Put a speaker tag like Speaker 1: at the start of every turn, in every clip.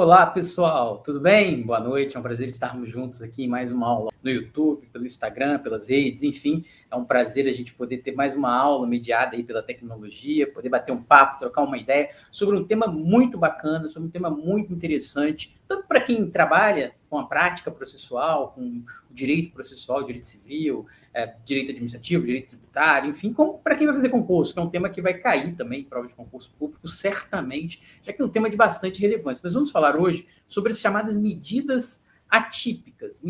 Speaker 1: Olá, pessoal, tudo bem? Boa noite, é um prazer estarmos juntos aqui em mais uma aula no YouTube, pelo Instagram, pelas redes, enfim, é um prazer a gente poder ter mais uma aula mediada aí pela tecnologia, poder bater um papo, trocar uma ideia sobre um tema muito bacana, sobre um tema muito interessante, tanto para quem trabalha com a prática processual, com o direito processual, direito civil, direito administrativo, direito tributário, enfim, como para quem vai fazer concurso, que é um tema que vai cair também em prova de concurso público, certamente, já que é um tema de bastante relevância. Nós vamos falar hoje sobre as chamadas medidas atípicas,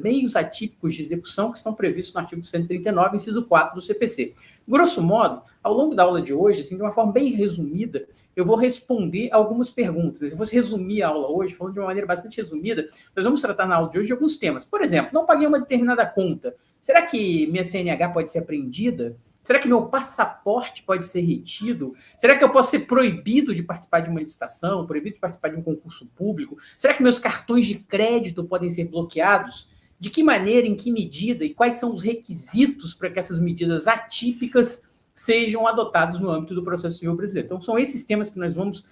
Speaker 1: meios atípicos de execução que estão previstos no artigo 139, inciso 4 do CPC. Grosso modo, ao longo da aula de hoje, assim, de uma forma bem resumida, eu vou responder algumas perguntas. Eu vou resumir a aula hoje, falando de uma maneira bastante resumida. Nós vamos tratar na aula de hoje de alguns temas. Por exemplo, não paguei uma determinada conta. Será que minha CNH pode ser apreendida? Será que meu passaporte pode ser retido? Será que eu posso ser proibido de participar de uma licitação, proibido de participar de um concurso público? Será que meus cartões de crédito podem ser bloqueados? De que maneira, em que medida e quais são os requisitos para que essas medidas atípicas sejam adotadas no âmbito do processo civil brasileiro? Então, são esses temas que nós vamos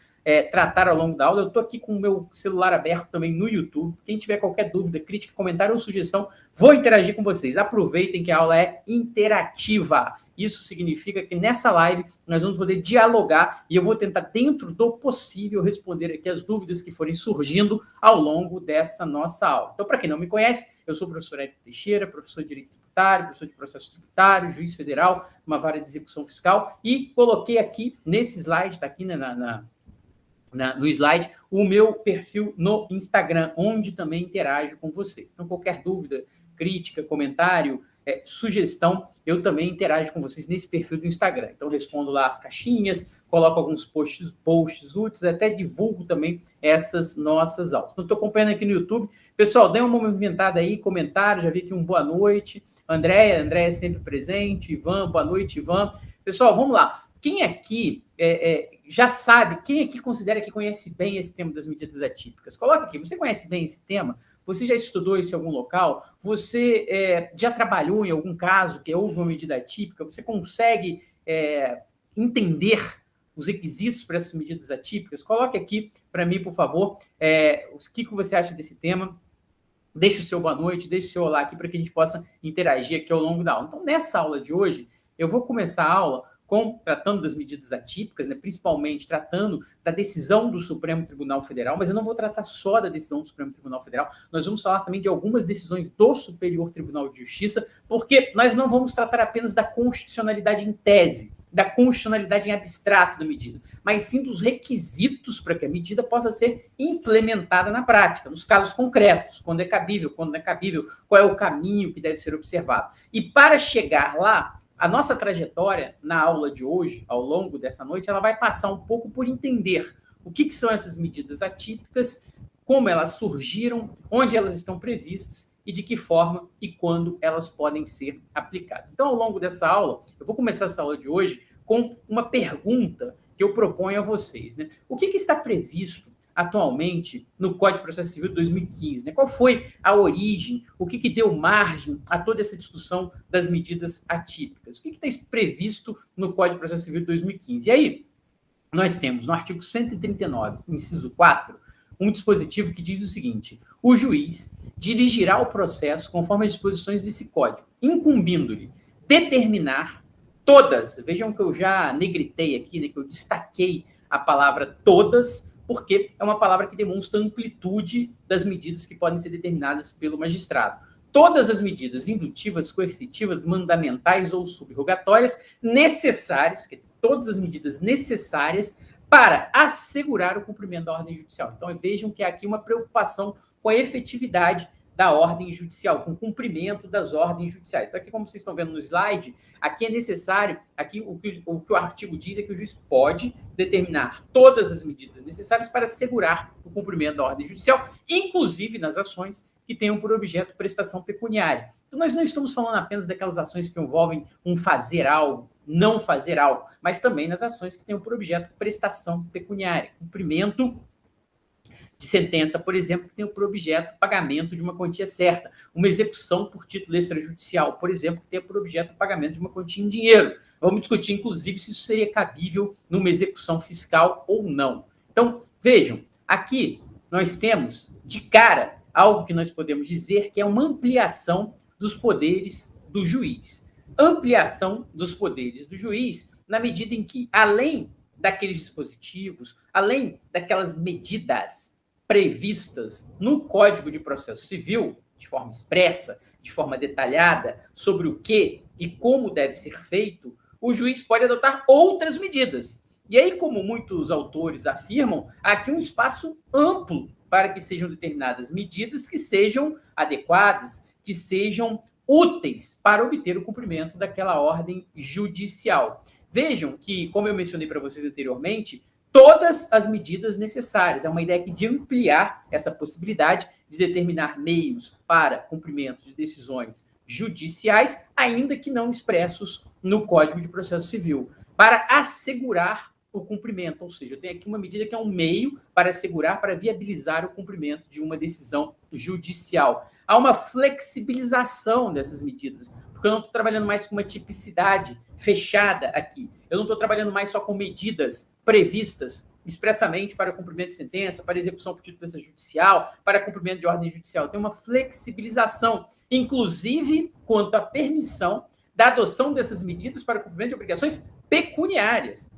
Speaker 1: tratar ao longo da aula. Eu estou aqui com o meu celular aberto também no YouTube. Quem tiver qualquer dúvida, crítica, comentário ou sugestão, vou interagir com vocês. Aproveitem que a aula é interativa. Isso significa que nessa live nós vamos poder dialogar e eu vou tentar, dentro do possível, responder aqui as dúvidas que forem surgindo ao longo dessa nossa aula. Então, para quem não me conhece, eu sou o professor Érico Teixeira, professor de Direito Tributário, professor de Processo Tributário, juiz federal, uma vara de execução fiscal, e coloquei aqui nesse slide, está aqui no slide, o meu perfil no Instagram, onde também interajo com vocês. Então, qualquer dúvida, crítica, comentário, sugestão, eu também interajo com vocês nesse perfil do Instagram. Então, respondo lá as caixinhas, coloco alguns posts úteis, até divulgo também essas nossas aulas. Então, estou acompanhando aqui no YouTube. Pessoal, dê uma movimentada aí, comentário, já vi aqui um boa noite. Andréia é sempre presente. Ivan, boa noite, Ivan. Pessoal, vamos lá. Quem aqui já sabe, quem aqui considera que conhece bem esse tema das medidas atípicas? Coloca aqui, você conhece bem esse tema? Você já estudou isso em algum local? Você já trabalhou em algum caso que houve uma medida atípica? Você consegue entender os requisitos para essas medidas atípicas? Coloque aqui para mim, por favor, o que você acha desse tema. Deixe o seu boa noite, deixe o seu olá aqui para que a gente possa interagir aqui ao longo da aula. Então, nessa aula de hoje, eu vou começar a aula tratando das medidas atípicas, né, principalmente tratando da decisão do Supremo Tribunal Federal, mas eu não vou tratar só da decisão do Supremo Tribunal Federal, nós vamos falar também de algumas decisões do Superior Tribunal de Justiça, porque nós não vamos tratar apenas da constitucionalidade em tese, da constitucionalidade em abstrato da medida, mas sim dos requisitos para que a medida possa ser implementada na prática, nos casos concretos, quando é cabível, quando não é cabível, qual é o caminho que deve ser observado. E para chegar lá, a nossa trajetória na aula de hoje, ao longo dessa noite, ela vai passar um pouco por entender o que são essas medidas atípicas, como elas surgiram, onde elas estão previstas e de que forma e quando elas podem ser aplicadas. Então, ao longo dessa aula, eu vou começar essa aula de hoje com uma pergunta que eu proponho a vocês, né? O que está previsto atualmente no Código de Processo Civil de 2015, né? Qual foi a origem, o que deu margem a toda essa discussão das medidas atípicas? O que está previsto no Código de Processo Civil de 2015? E aí, nós temos no artigo 139, inciso 4, um dispositivo que diz o seguinte: o juiz dirigirá o processo conforme as disposições desse código, incumbindo-lhe determinar todas, vejam que eu já negritei aqui, né, que eu destaquei a palavra todas, porque é uma palavra que demonstra a amplitude das medidas que podem ser determinadas pelo magistrado. Todas as medidas indutivas, coercitivas, mandamentais ou subrogatórias necessárias, quer dizer, todas as medidas necessárias para assegurar o cumprimento da ordem judicial. Então, vejam que há aqui uma preocupação com a efetividade da ordem judicial, com o cumprimento das ordens judiciais. Então, aqui, como vocês estão vendo no slide, aqui é necessário, aqui o que o artigo diz é que o juiz pode determinar todas as medidas necessárias para assegurar o cumprimento da ordem judicial, inclusive nas ações que tenham por objeto prestação pecuniária. Então, nós não estamos falando apenas daquelas ações que envolvem um fazer algo, não fazer algo, mas também nas ações que tenham por objeto prestação pecuniária, cumprimento de sentença, por exemplo, que tem por objeto pagamento de uma quantia certa. Uma execução por título extrajudicial, por exemplo, que tem por objeto pagamento de uma quantia em dinheiro. Vamos discutir, inclusive, se isso seria cabível numa execução fiscal ou não. Então, vejam, Aqui nós temos, de cara, algo que nós podemos dizer que é uma ampliação dos poderes do juiz. Ampliação dos poderes do juiz na medida em que, além daqueles dispositivos, além daquelas medidas previstas no Código de Processo Civil, de forma expressa, de forma detalhada, sobre o que e como deve ser feito, o juiz pode adotar outras medidas. E aí, como muitos autores afirmam, há aqui um espaço amplo para que sejam determinadas medidas que sejam adequadas, que sejam úteis para obter o cumprimento daquela ordem judicial. Vejam que, como eu mencionei para vocês anteriormente, todas as medidas necessárias. É uma ideia aqui de ampliar essa possibilidade de determinar meios para cumprimento de decisões judiciais, ainda que não expressos no Código de Processo Civil, para assegurar o cumprimento. Ou seja, eu tenho aqui uma medida que é um meio para assegurar, para viabilizar o cumprimento de uma decisão judicial. Há uma flexibilização dessas medidas, porque eu não estou trabalhando mais com uma tipicidade fechada aqui. Eu não estou trabalhando mais só com medidas previstas expressamente para cumprimento de sentença, para execução por título de defesa judicial, para cumprimento de ordem judicial. Tem uma flexibilização, inclusive quanto à permissão da adoção dessas medidas para cumprimento de obrigações pecuniárias,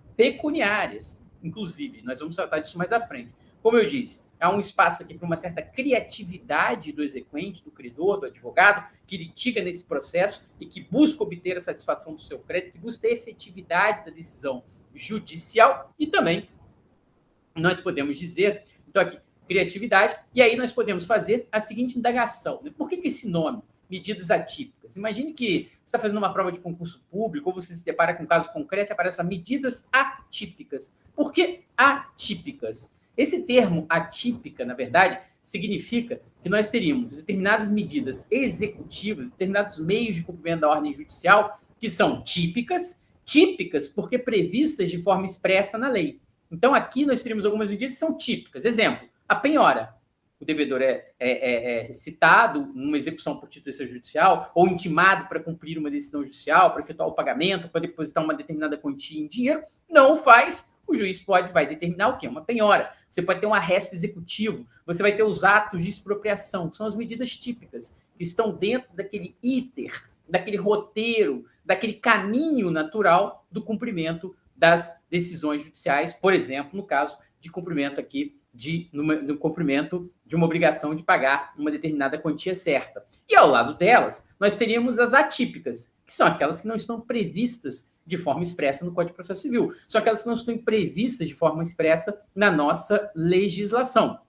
Speaker 1: inclusive. Nós vamos tratar disso mais à frente. Como eu disse, há um espaço aqui para uma certa criatividade do exequente, do credor, do advogado, que litiga nesse processo e que busca obter a satisfação do seu crédito, que busca a efetividade da decisão judicial. E também nós podemos dizer, então aqui, criatividade, e aí nós podemos fazer a seguinte indagação. Né? Por que esse nome? Medidas atípicas. Imagine que você está fazendo uma prova de concurso público, ou você se depara com um caso concreto e aparece medidas atípicas. Por que atípicas? Esse termo atípica, na verdade, significa que nós teríamos determinadas medidas executivas, determinados meios de cumprimento da ordem judicial, que são típicas porque previstas de forma expressa na lei. Então, aqui nós teríamos algumas medidas que são típicas. Exemplo, a penhora. O devedor é citado numa execução por título de defesa judicial ou intimado para cumprir uma decisão judicial, para efetuar o pagamento, para depositar uma determinada quantia em dinheiro, não o faz, o juiz vai determinar o quê? Uma penhora. Você pode ter um arresto executivo, você vai ter os atos de expropriação, que são as medidas típicas, que estão dentro daquele íter, daquele roteiro, daquele caminho natural do cumprimento das decisões judiciais, por exemplo, no caso de cumprimento aqui no cumprimento de uma obrigação de pagar uma determinada quantia certa. E ao lado delas, nós teríamos as atípicas, que são aquelas que não estão previstas de forma expressa no Código de Processo Civil, são aquelas que não estão previstas de forma expressa na nossa legislação.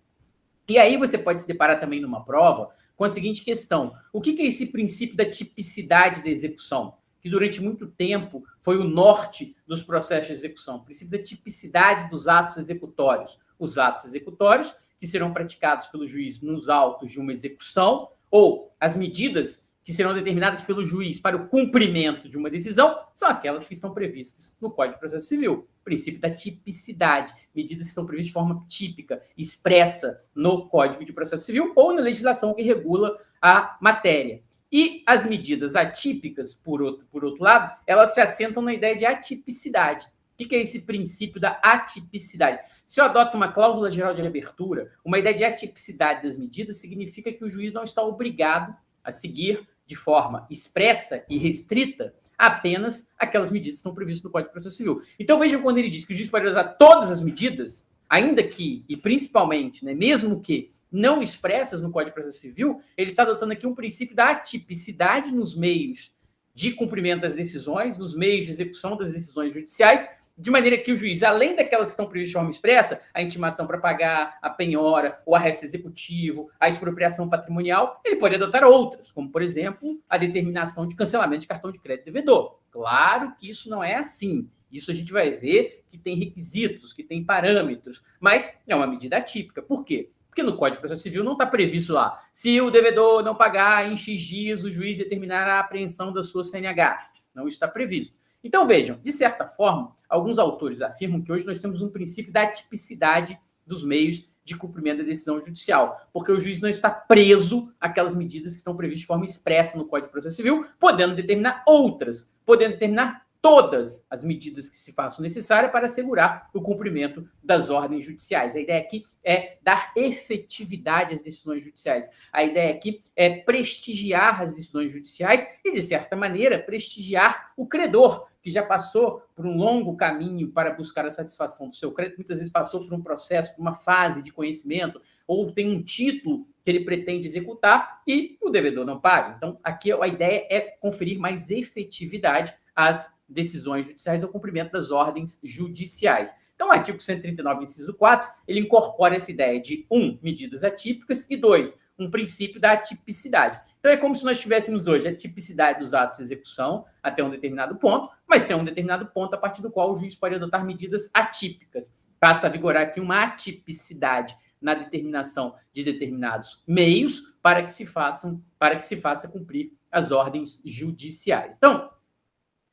Speaker 1: E aí você pode se deparar também numa prova com a seguinte questão: o que é esse princípio da tipicidade da execução? Que durante muito tempo foi o norte dos processos de execução, o princípio da tipicidade dos atos executórios. Os atos executórios que serão praticados pelo juiz nos autos de uma execução, ou as medidas que serão determinadas pelo juiz para o cumprimento de uma decisão, são aquelas que estão previstas no Código de Processo Civil. O princípio da tipicidade, medidas que estão previstas de forma típica, expressa no Código de Processo Civil ou na legislação que regula a matéria. E as medidas atípicas, por outro lado, elas se assentam na ideia de atipicidade. O que é esse princípio da atipicidade? Se eu adoto uma cláusula geral de abertura, uma ideia de atipicidade das medidas significa que o juiz não está obrigado a seguir de forma expressa e restrita apenas aquelas medidas que estão previstas no Código de Processo Civil. Então vejam quando ele diz que o juiz pode adotar todas as medidas, ainda que, e principalmente, né, mesmo que não expressas no Código de Processo Civil, ele está adotando aqui um princípio da atipicidade nos meios de cumprimento das decisões, nos meios de execução das decisões judiciais, de maneira que o juiz, além daquelas que estão previstas de forma expressa, a intimação para pagar, a penhora, o arresto executivo, a expropriação patrimonial, ele pode adotar outras, como, por exemplo, a determinação de cancelamento de cartão de crédito devedor. Claro que isso não é assim. Isso a gente vai ver que tem requisitos, que tem parâmetros, mas é uma medida atípica. Por quê? Porque no Código de Processo Civil não está previsto lá. Se o devedor não pagar em X dias, o juiz determinará a apreensão da sua CNH. Não está previsto. Então, vejam, de certa forma, alguns autores afirmam que hoje nós temos um princípio da tipicidade dos meios de cumprimento da decisão judicial, porque o juiz não está preso àquelas medidas que estão previstas de forma expressa no Código de Processo Civil, podendo determinar outras, podendo determinar todas as medidas que se façam necessárias para assegurar o cumprimento das ordens judiciais. A ideia aqui é dar efetividade às decisões judiciais. A ideia aqui é prestigiar as decisões judiciais e, de certa maneira, prestigiar o credor, que já passou por um longo caminho para buscar a satisfação do seu crédito, muitas vezes passou por um processo, por uma fase de conhecimento, ou tem um título que ele pretende executar e o devedor não paga. Então, aqui a ideia é conferir mais efetividade às decisões judiciais ao cumprimento das ordens judiciais. Então, o artigo 139, inciso 4, ele incorpora essa ideia de 1, medidas atípicas e 2, um princípio da atipicidade. Então, é como se nós tivéssemos hoje a tipicidade dos atos de execução até um determinado ponto, mas tem um determinado ponto a partir do qual o juiz pode adotar medidas atípicas. Passa a vigorar aqui uma atipicidade na determinação de determinados meios para que se faça cumprir as ordens judiciais. Então,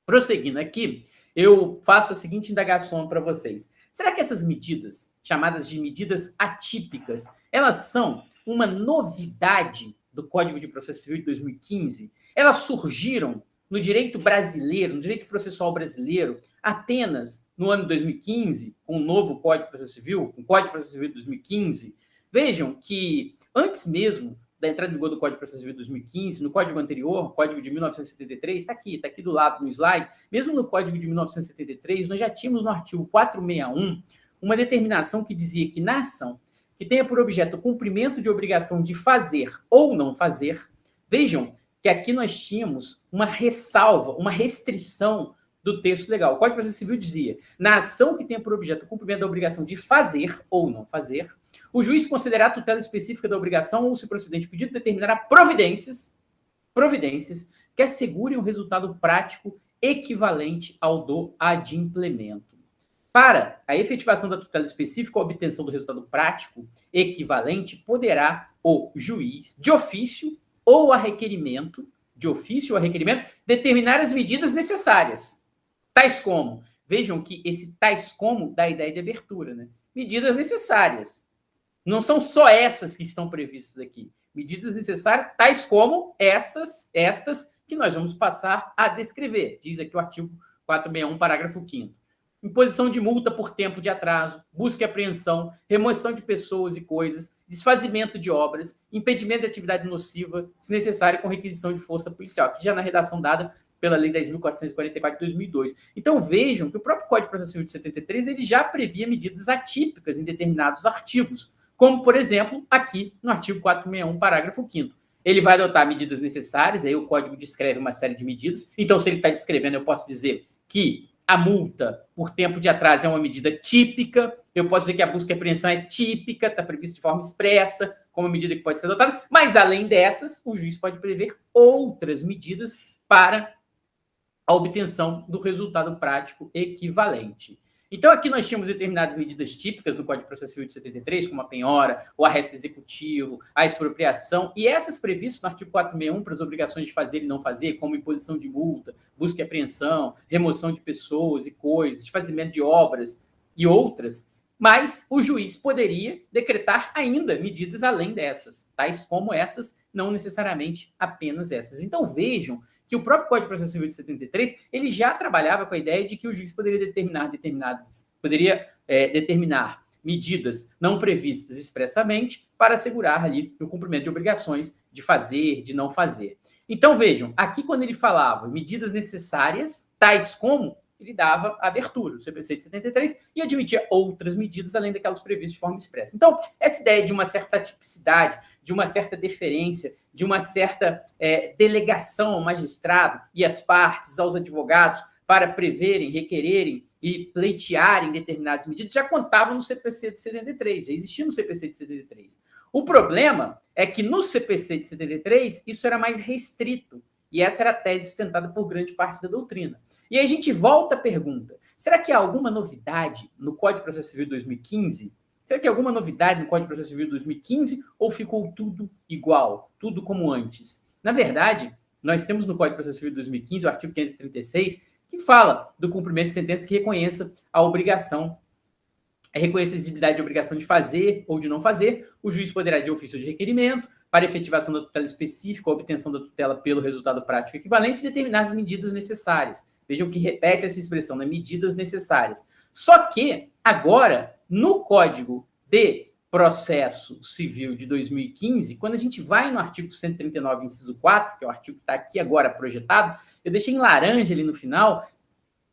Speaker 1: prosseguindo aqui, eu faço a seguinte indagação para vocês. Será que essas medidas, chamadas de medidas atípicas, elas são uma novidade do Código de Processo Civil de 2015? Elas surgiram no direito brasileiro, no direito processual brasileiro, apenas no ano 2015, com o novo Código de Processo Civil, com o Código de Processo Civil de 2015? Vejam que, antes mesmo da entrada em vigor do Código de Processo Civil de 2015, no Código anterior, Código de 1973, está aqui do lado no slide, mesmo no Código de 1973, nós já tínhamos no artigo 461 uma determinação que dizia que na ação que tenha por objeto o cumprimento de obrigação de fazer ou não fazer, vejam que aqui nós tínhamos uma ressalva, uma restrição do texto legal. O Código de Processo Civil dizia, na ação que tenha por objeto o cumprimento da obrigação de fazer ou não fazer, o juiz considerar a tutela específica da obrigação ou, se procedente pedido, determinará providências que assegurem um resultado prático equivalente ao do adimplemento. Para a efetivação da tutela específica ou obtenção do resultado prático equivalente, poderá o juiz, de ofício ou a requerimento, determinar as medidas necessárias. Tais como, vejam que esse tais como dá a ideia de abertura, né? Medidas necessárias. Não são só essas que estão previstas aqui. Medidas necessárias, tais como estas que nós vamos passar a descrever. Diz aqui o artigo 461, parágrafo 5º. Imposição de multa por tempo de atraso, busca e apreensão, remoção de pessoas e coisas, desfazimento de obras, impedimento de atividade nociva, se necessário, com requisição de força policial. Aqui já na redação dada pela Lei 10.444 de 2002. Então, vejam que o próprio Código de Processo Civil de 73 ele já previa medidas atípicas em determinados artigos, como, por exemplo, aqui no artigo 461, parágrafo 5º. Ele vai adotar medidas necessárias, aí o Código descreve uma série de medidas. Então, se ele está descrevendo, eu posso dizer que a multa por tempo de atraso é uma medida típica, eu posso dizer que a busca e apreensão é típica, está prevista de forma expressa, como medida que pode ser adotada, mas, além dessas, o juiz pode prever outras medidas para a obtenção do resultado prático equivalente. Então, aqui nós tínhamos determinadas medidas típicas no Código de Processo Civil de 73, como a penhora, o arresto executivo, a expropriação, e essas previstas no artigo 461 para as obrigações de fazer e não fazer, como imposição de multa, busca e apreensão, remoção de pessoas e coisas, desfazimento de obras e outras, mas o juiz poderia decretar ainda medidas além dessas, tais como essas, não necessariamente apenas essas. Então, vejam que o próprio Código de Processo Civil de 73, ele já trabalhava com a ideia de que o juiz poderia determinar medidas não previstas expressamente para assegurar ali o cumprimento de obrigações de fazer, de não fazer. Então, vejam, aqui quando ele falava medidas necessárias, tais como, ele dava abertura, o CPC de 73, e admitia outras medidas, além daquelas previstas de forma expressa. Então, essa ideia de uma certa tipicidade, de uma certa deferência, de uma certa delegação ao magistrado e às partes, aos advogados, para preverem, requererem e pleitearem determinadas medidas, já contavam no CPC de 73, já existia no CPC de 73. O problema é que no CPC de 73, isso era mais restrito, e essa era a tese sustentada por grande parte da doutrina. E aí a gente volta à pergunta, será que há alguma novidade no Código de Processo Civil de 2015? Será que há alguma novidade no Código de Processo Civil de 2015 ou ficou tudo igual, tudo como antes? Na verdade, nós temos no Código de Processo Civil de 2015 o artigo 536, que fala do cumprimento de sentença que reconheça a obrigação, reconheça a exigibilidade de obrigação de fazer ou de não fazer. O juiz poderá, de ofício de requerimento, para efetivação da tutela específica ou obtenção da tutela pelo resultado prático equivalente, determinar as medidas necessárias. Vejam que repete essa expressão, né? Medidas necessárias. Só que, agora, no Código de Processo Civil de 2015, quando a gente vai no artigo 139, inciso 4, que é o artigo que está aqui agora projetado, eu deixei em laranja ali no final,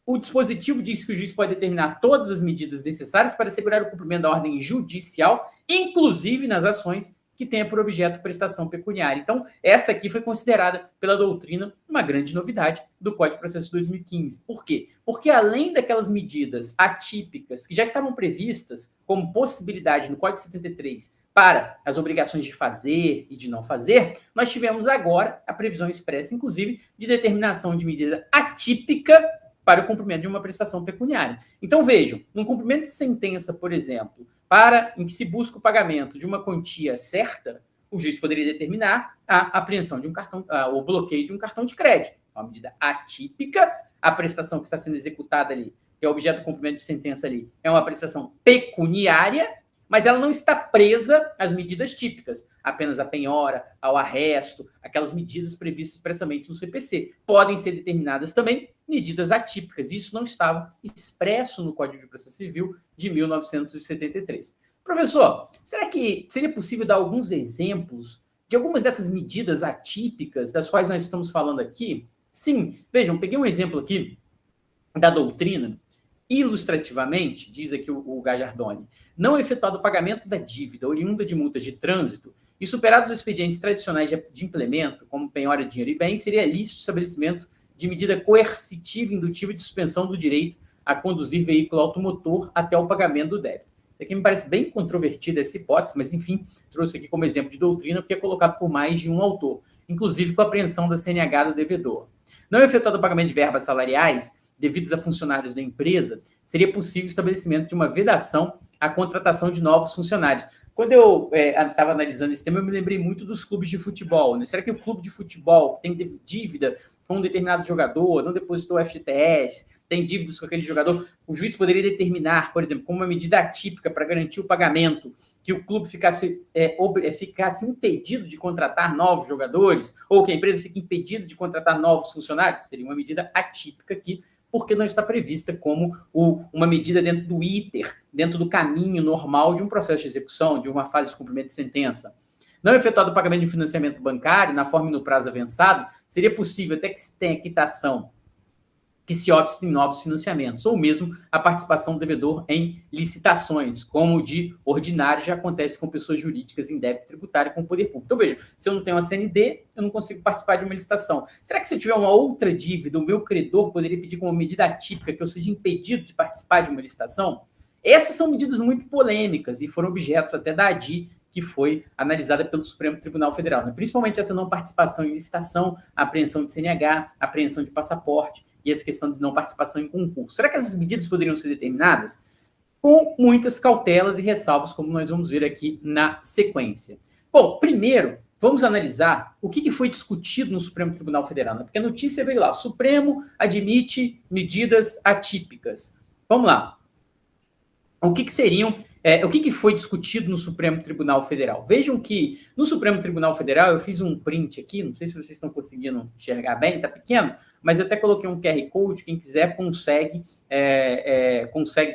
Speaker 1: o dispositivo diz que o juiz pode determinar todas as medidas necessárias para assegurar o cumprimento da ordem judicial, inclusive nas ações que tenha por objeto prestação pecuniária. Então, essa aqui foi considerada pela doutrina uma grande novidade do Código de Processo de 2015. Por quê? Porque além daquelas medidas atípicas que já estavam previstas como possibilidade no Código 73 para as obrigações de fazer e de não fazer, nós tivemos agora a previsão expressa, inclusive, de determinação de medida atípica para o cumprimento de uma prestação pecuniária. Então, vejam, no cumprimento de sentença, por exemplo, em que se busca o pagamento de uma quantia certa, o juiz poderia determinar a apreensão de um cartão, o bloqueio de um cartão de crédito. Uma medida atípica, a prestação que está sendo executada ali, que é objeto do cumprimento de sentença ali, é uma prestação pecuniária, mas ela não está presa às medidas típicas, apenas a penhora, ao arresto, aquelas medidas previstas expressamente no CPC. Podem ser determinadas também medidas atípicas. Isso não estava expresso no Código de Processo Civil de 1973. Professor, será que seria possível dar alguns exemplos de algumas dessas medidas atípicas das quais nós estamos falando aqui? Sim, vejam, peguei um exemplo aqui da doutrina. Ilustrativamente, diz aqui o Gajardoni, não efetuado o pagamento da dívida oriunda de multas de trânsito e superados os expedientes tradicionais de implemento, como penhora de dinheiro e bens, seria lícito o estabelecimento de medida coercitiva indutiva de suspensão do direito a conduzir veículo automotor até o pagamento do débito. Isso aqui me parece bem controvertida essa hipótese, mas, enfim, trouxe aqui como exemplo de doutrina, porque é colocado por mais de um autor, inclusive com a apreensão da CNH do devedor. Não efetuado o pagamento de verbas salariais devidos a funcionários da empresa, seria possível o estabelecimento de uma vedação à contratação de novos funcionários. Quando eu estava analisando esse tema, eu me lembrei muito dos clubes de futebol, né? Será que o clube de futebol tem dívida com um determinado jogador, não depositou FGTS, tem dívidas com aquele jogador, o juiz poderia determinar, por exemplo, como uma medida atípica para garantir o pagamento, que o clube ficasse impedido de contratar novos jogadores, ou que a empresa fique impedida de contratar novos funcionários? Seria uma medida atípica aqui, porque não está prevista como uma medida dentro do ITER, dentro do caminho normal de um processo de execução, de uma fase de cumprimento de sentença. Não efetuado o pagamento de financiamento bancário, na forma e no prazo avançado, seria possível até que se tenha quitação que se opte em novos financiamentos, ou mesmo a participação do devedor em licitações, como de ordinário já acontece com pessoas jurídicas em débito tributário com o poder público. Então, veja, se eu não tenho uma CND, eu não consigo participar de uma licitação. Será que se eu tiver uma outra dívida, o meu credor poderia pedir como medida atípica que eu seja impedido de participar de uma licitação? Essas são medidas muito polêmicas e foram objetos até da ADI, que foi analisada pelo Supremo Tribunal Federal, né? Principalmente essa não participação em licitação, apreensão de CNH, apreensão de passaporte e essa questão de não participação em concurso. Será que essas medidas poderiam ser determinadas? Com muitas cautelas e ressalvas, como nós vamos ver aqui na sequência. Bom, primeiro, vamos analisar o que foi discutido no Supremo Tribunal Federal, né? Porque a notícia veio lá, Supremo admite medidas atípicas. Vamos lá. O que seriam... o que foi discutido no Supremo Tribunal Federal? Vejam que no Supremo Tribunal Federal, eu fiz um print aqui, não sei se vocês estão conseguindo enxergar bem, está pequeno, mas eu até coloquei um QR Code, quem quiser consegue,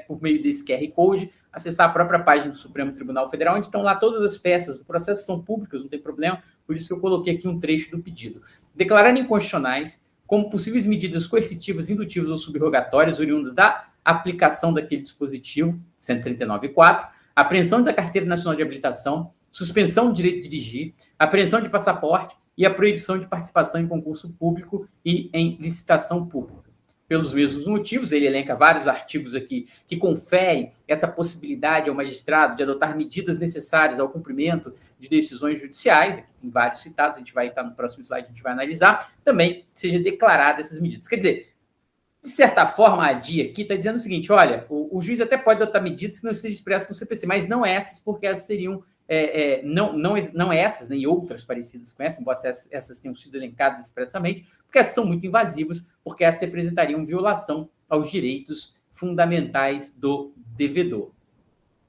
Speaker 1: por meio desse QR Code, acessar a própria página do Supremo Tribunal Federal, onde estão lá todas as peças do processo, são públicas, não tem problema, por isso que eu coloquei aqui um trecho do pedido. Declarando inconstitucionais como possíveis medidas coercitivas, indutivas ou subrogatórias oriundas da aplicação daquele dispositivo, 139.4, apreensão da Carteira Nacional de Habilitação, suspensão do direito de dirigir, apreensão de passaporte e a proibição de participação em concurso público e em licitação pública. Pelos mesmos motivos, ele elenca vários artigos aqui que conferem essa possibilidade ao magistrado de adotar medidas necessárias ao cumprimento de decisões judiciais, aqui tem vários citados, a gente vai estar no próximo slide, a gente vai analisar, também seja declarada essas medidas. Quer dizer, de certa forma, a ADI aqui está dizendo o seguinte, olha, o juiz até pode adotar medidas que não estejam expressas no CPC, mas não essas, porque essas seriam, não essas, nem outras parecidas com essas, embora essas tenham sido elencadas expressamente, porque essas são muito invasivas, porque essas representariam violação aos direitos fundamentais do devedor.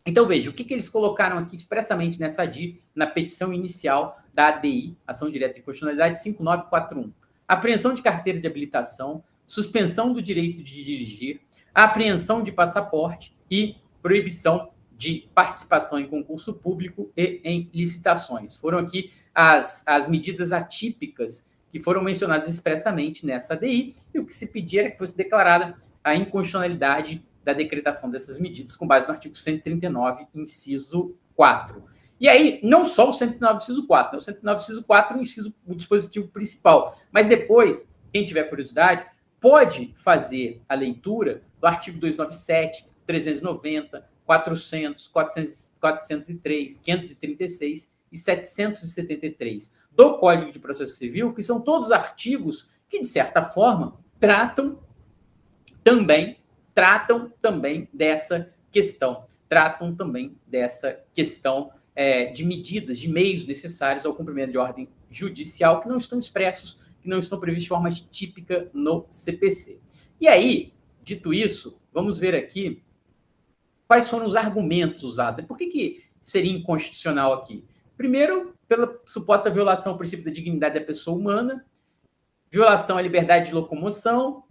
Speaker 1: Então, veja, o que eles colocaram aqui expressamente nessa ADI, na petição inicial da ADI, Ação Direta de Inconstitucionalidade 5941. Apreensão de carteira de habilitação, suspensão do direito de dirigir, apreensão de passaporte e proibição de participação em concurso público e em licitações. Foram aqui as medidas atípicas que foram mencionadas expressamente nessa ADI, e o que se pedia era que fosse declarada a inconstitucionalidade da decretação dessas medidas com base no artigo 139, inciso 4. E aí, não só o 109, inciso 4, né? O 109, inciso 4 o dispositivo principal, mas depois, quem tiver curiosidade, pode fazer a leitura do artigo 297, 390, 400, 403, 536 e 773 do Código de Processo Civil, que são todos artigos que, de certa forma, tratam também dessa questão, de medidas, de meios necessários ao cumprimento de ordem judicial que não estão expressos, que não estão previstos de forma típica no CPC. E aí, dito isso, vamos ver aqui quais foram os argumentos usados. Por que seria inconstitucional aqui? Primeiro, pela suposta violação ao princípio da dignidade da pessoa humana, violação à liberdade de locomoção,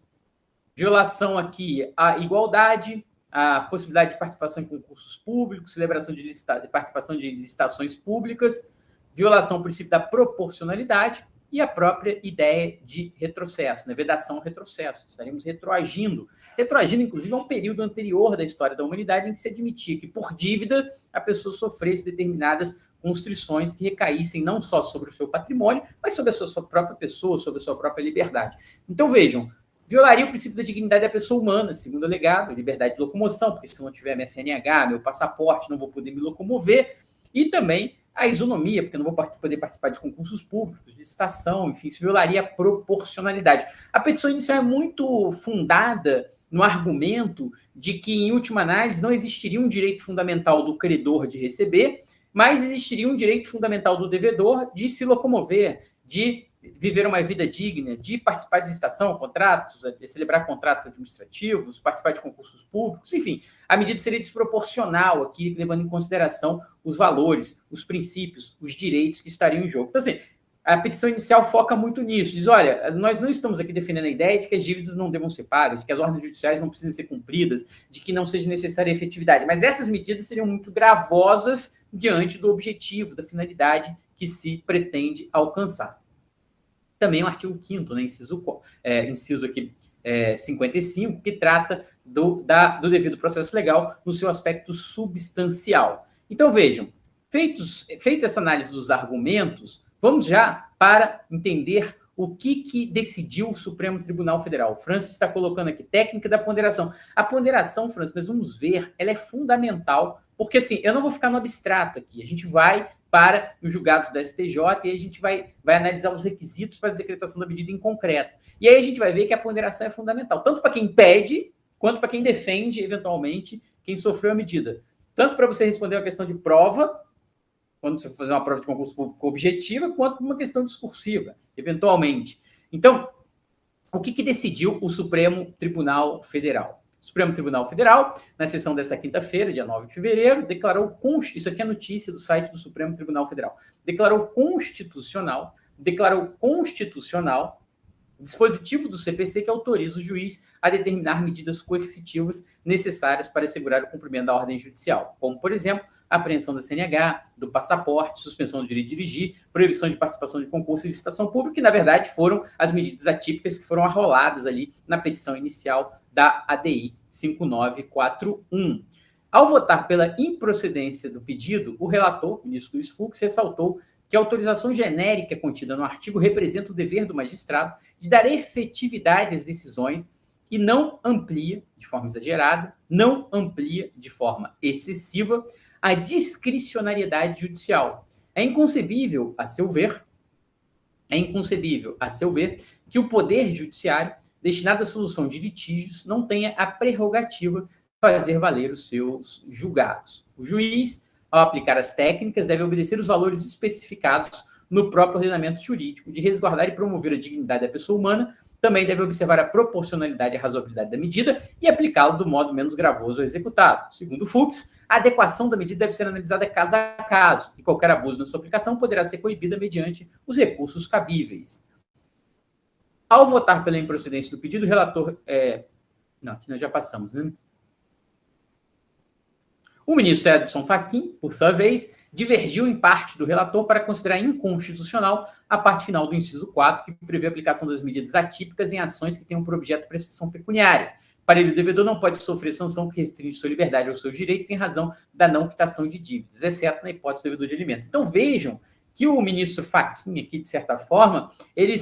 Speaker 1: violação aqui à igualdade, a possibilidade de participação em concursos públicos, celebração de participação de licitações públicas, violação ao princípio da proporcionalidade e a própria ideia de retrocesso, né? Vedação ao retrocesso. Estaremos retroagindo. Retroagindo, inclusive, a um período anterior da história da humanidade em que se admitia que, por dívida, a pessoa sofresse determinadas constrições que recaíssem não só sobre o seu patrimônio, mas sobre a sua própria pessoa, sobre a sua própria liberdade. Então, vejam, violaria o princípio da dignidade da pessoa humana, segundo o alegado, liberdade de locomoção, porque se eu não tiver minha CNH, meu passaporte, não vou poder me locomover, e também a isonomia, porque eu não vou poder participar de concursos públicos, de licitação, enfim, isso violaria a proporcionalidade. A petição inicial é muito fundada no argumento de que, em última análise, não existiria um direito fundamental do credor de receber, mas existiria um direito fundamental do devedor de se locomover, de viver uma vida digna, de participar de licitação, contratos, de celebrar contratos administrativos, participar de concursos públicos, enfim, a medida seria desproporcional aqui, levando em consideração os valores, os princípios, os direitos que estariam em jogo. Então, assim, a petição inicial foca muito nisso, diz, olha, nós não estamos aqui defendendo a ideia de que as dívidas não devam ser pagas, de que as ordens judiciais não precisam ser cumpridas, de que não seja necessária a efetividade, mas essas medidas seriam muito gravosas diante do objetivo, da finalidade que se pretende alcançar. Também o artigo 5º, né, inciso aqui 55, que trata do devido processo legal no seu aspecto substancial. Então, vejam, feita essa análise dos argumentos, vamos já para entender o que decidiu o Supremo Tribunal Federal. O Francis está colocando aqui, técnica da ponderação. A ponderação, Francis, nós vamos ver, ela é fundamental, porque assim, eu não vou ficar no abstrato aqui, a gente vai para os julgados da STJ e a gente vai analisar os requisitos para a decretação da medida em concreto. E aí a gente vai ver que a ponderação é fundamental, tanto para quem pede, quanto para quem defende, eventualmente, quem sofreu a medida. Tanto para você responder uma questão de prova, quando você for fazer uma prova de concurso público objetiva, quanto uma questão discursiva, eventualmente. Então, o que decidiu o Supremo Tribunal Federal? O Supremo Tribunal Federal, na sessão desta quinta-feira, dia 9 de fevereiro, declarou, isso aqui é notícia do site do Supremo Tribunal Federal, declarou constitucional dispositivo do CPC que autoriza o juiz a determinar medidas coercitivas necessárias para assegurar o cumprimento da ordem judicial, como, por exemplo, a apreensão da CNH, do passaporte, suspensão do direito de dirigir, proibição de participação de concurso e licitação pública, que, na verdade, foram as medidas atípicas que foram arroladas ali na petição inicial da ADI 5941. Ao votar pela improcedência do pedido, o relator, o ministro Luiz Fux, ressaltou que a autorização genérica contida no artigo representa o dever do magistrado de dar efetividade às decisões e não amplia, de forma exagerada, não amplia de forma excessiva a discricionariedade judicial. É inconcebível, a seu ver, que o poder judiciário, destinado à solução de litígios, não tenha a prerrogativa de fazer valer os seus julgados. O juiz, ao aplicar as técnicas, deve obedecer os valores especificados no próprio ordenamento jurídico, de resguardar e promover a dignidade da pessoa humana, também deve observar a proporcionalidade e a razoabilidade da medida e aplicá-la do modo menos gravoso ao executado. Segundo Fux, a adequação da medida deve ser analisada caso a caso, e qualquer abuso na sua aplicação poderá ser coibida mediante os recursos cabíveis. Ao votar pela improcedência do pedido, o relator... Não, aqui nós já passamos, né? O ministro Edson Fachin, por sua vez, divergiu em parte do relator para considerar inconstitucional a parte final do inciso 4, que prevê a aplicação das medidas atípicas em ações que tenham por objeto prestação pecuniária. Para ele, o devedor não pode sofrer sanção que restringe sua liberdade ou seus direitos em razão da não quitação de dívidas, exceto na hipótese do devedor de alimentos. Então, vejam que o ministro Fachin, aqui, de certa forma, ele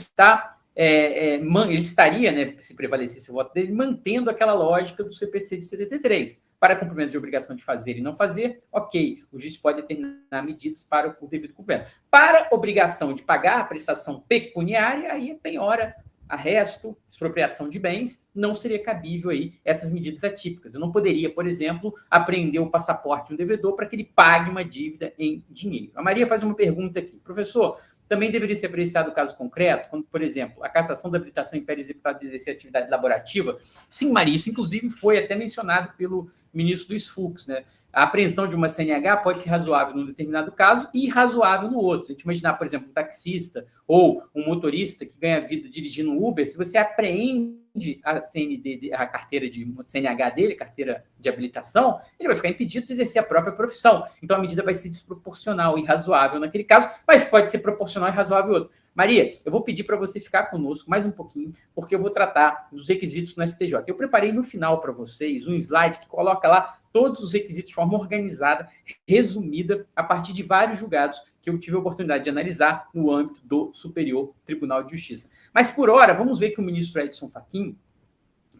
Speaker 1: estaria, né, se prevalecesse o voto dele, mantendo aquela lógica do CPC de 73. Para cumprimento de obrigação de fazer e não fazer, ok, o juiz pode determinar medidas para o devido cumprimento. Para obrigação de pagar a prestação pecuniária, aí é penhora, arresto, expropriação de bens, não seria cabível aí essas medidas atípicas. Eu não poderia, por exemplo, apreender o passaporte de um devedor para que ele pague uma dívida em dinheiro. A Maria faz uma pergunta aqui. Professor, também deveria ser apreciado o caso concreto, quando, por exemplo, a cassação da habilitação impede o executado de exercer atividade laborativa? Sim, Maria, isso inclusive foi até mencionado pelo ministro Luiz Fux, né? A apreensão de uma CNH pode ser razoável num determinado caso e irrazoável no outro. Se a gente imaginar, por exemplo, um taxista ou um motorista que ganha vida dirigindo um Uber, se você apreende a CND, a carteira de CNH dele, carteira de habilitação, ele vai ficar impedido de exercer a própria profissão. Então a medida vai ser desproporcional e irrazoável naquele caso, mas pode ser proporcional e razoável em outro. Maria, eu vou pedir para você ficar conosco mais um pouquinho, porque eu vou tratar dos requisitos no STJ. Eu preparei no final para vocês um slide que coloca lá todos os requisitos de forma organizada, resumida, a partir de vários julgados que eu tive a oportunidade de analisar no âmbito do Superior Tribunal de Justiça. Mas, por hora, vamos ver que o ministro Edson Fachin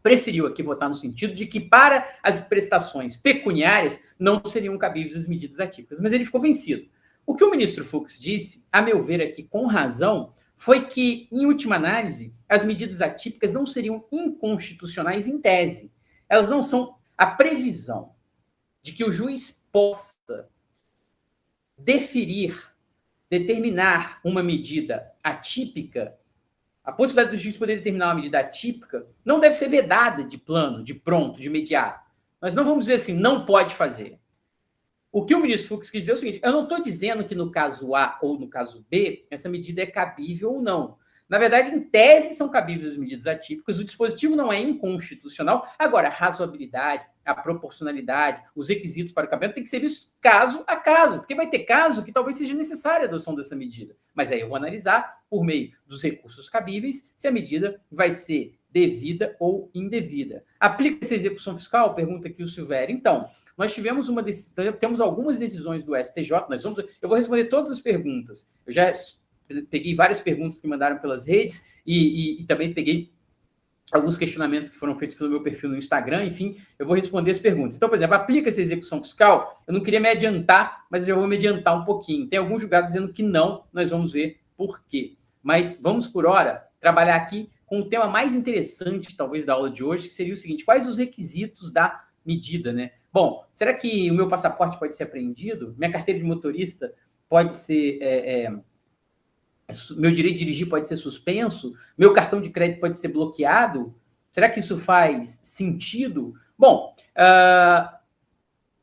Speaker 1: preferiu aqui votar no sentido de que para as prestações pecuniárias não seriam cabíveis as medidas atípicas, mas ele ficou vencido. O que o ministro Fux disse, a meu ver aqui com razão, foi que, em última análise, as medidas atípicas não seriam inconstitucionais em tese. Elas não são a previsão de que o juiz possa determinar uma medida atípica. A possibilidade do juiz poder determinar uma medida atípica não deve ser vedada de plano, de pronto, de imediato. Nós não vamos dizer assim, não pode fazer. O que o ministro Fux quis dizer é o seguinte, eu não estou dizendo que no caso A ou no caso B, essa medida é cabível ou não. Na verdade, em tese, são cabíveis as medidas atípicas, o dispositivo não é inconstitucional. Agora, a razoabilidade, a proporcionalidade, os requisitos para o cabimento tem que ser visto caso a caso, porque vai ter caso que talvez seja necessária a adoção dessa medida. Mas aí eu vou analisar, por meio dos recursos cabíveis, se a medida vai ser devida ou indevida. Aplica-se a execução fiscal? Pergunta aqui o Silvério. Então, nós tivemos temos algumas decisões do STJ, eu vou responder todas as perguntas. Eu já peguei várias perguntas que mandaram pelas redes e também peguei alguns questionamentos que foram feitos pelo meu perfil no Instagram, enfim, eu vou responder as perguntas. Então, por exemplo, aplica-se a execução fiscal? Eu não queria me adiantar, mas eu vou me adiantar um pouquinho. Tem alguns julgados dizendo que não, nós vamos ver por quê. Mas vamos, por hora, trabalhar aqui com o tema mais interessante, talvez, da aula de hoje, que seria o seguinte, quais os requisitos da medida, né? Bom, será que o meu passaporte pode ser apreendido? Minha carteira de motorista pode ser... meu direito de dirigir pode ser suspenso? Meu cartão de crédito pode ser bloqueado? Será que isso faz sentido? Bom,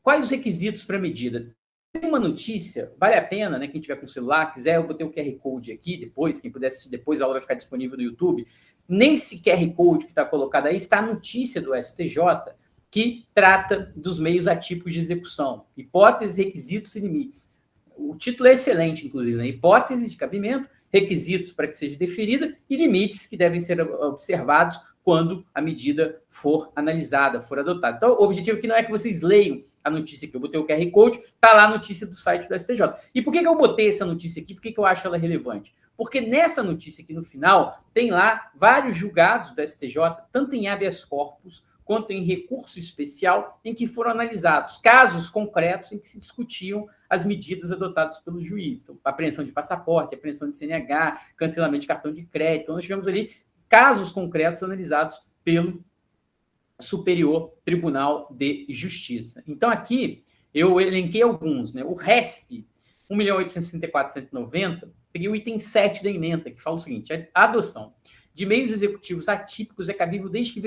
Speaker 1: quais os requisitos para a medida? Tem uma notícia, vale a pena, né? Quem tiver com o celular, quiser, eu botei o QR Code aqui depois, quem puder assistir depois, a aula vai ficar disponível no YouTube. Nesse QR Code que está colocado aí, está a notícia do STJ, que trata dos meios atípicos de execução, hipóteses, requisitos e limites. O título é excelente, inclusive, né? Hipóteses de cabimento, requisitos para que seja deferida e limites que devem ser observados quando a medida for analisada, for adotada. Então, o objetivo aqui não é que vocês leiam a notícia aqui. Eu botei o QR Code, está lá a notícia do site do STJ. E por que eu botei essa notícia aqui? Por que eu acho ela relevante? Porque nessa notícia aqui no final, tem lá vários julgados do STJ, tanto em habeas corpus, quanto em recurso especial, em que foram analisados casos concretos em que se discutiam as medidas adotadas pelo juiz. Então, apreensão de passaporte, apreensão de CNH, cancelamento de cartão de crédito. Então, nós tivemos ali casos concretos analisados pelo Superior Tribunal de Justiça. Então, aqui, eu elenquei alguns, né? O RESP, 1.864.190, peguei o item 7 da ementa, que fala o seguinte, a adoção de meios executivos atípicos é cabível desde que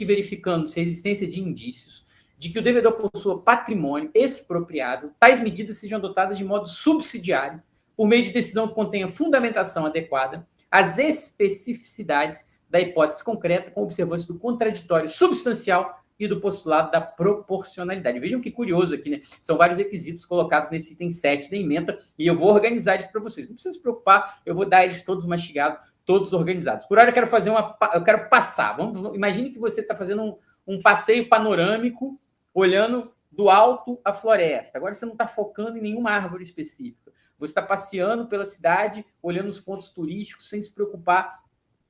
Speaker 1: verificando-se a existência de indícios de que o devedor possua patrimônio expropriável, tais medidas sejam adotadas de modo subsidiário, por meio de decisão que contenha fundamentação adequada, as especificidades da hipótese concreta com observância do contraditório substancial e do postulado da proporcionalidade. Vejam que curioso aqui, né? São vários requisitos colocados nesse item 7 da ementa e eu vou organizar eles para vocês. Não precisa se preocupar, eu vou dar eles todos mastigados, todos organizados. Por hora eu quero fazer eu quero passar. Imagine que você está fazendo um passeio panorâmico, olhando do alto a floresta. Agora você não está focando em nenhuma árvore específica. Você está passeando pela cidade, olhando os pontos turísticos, sem se preocupar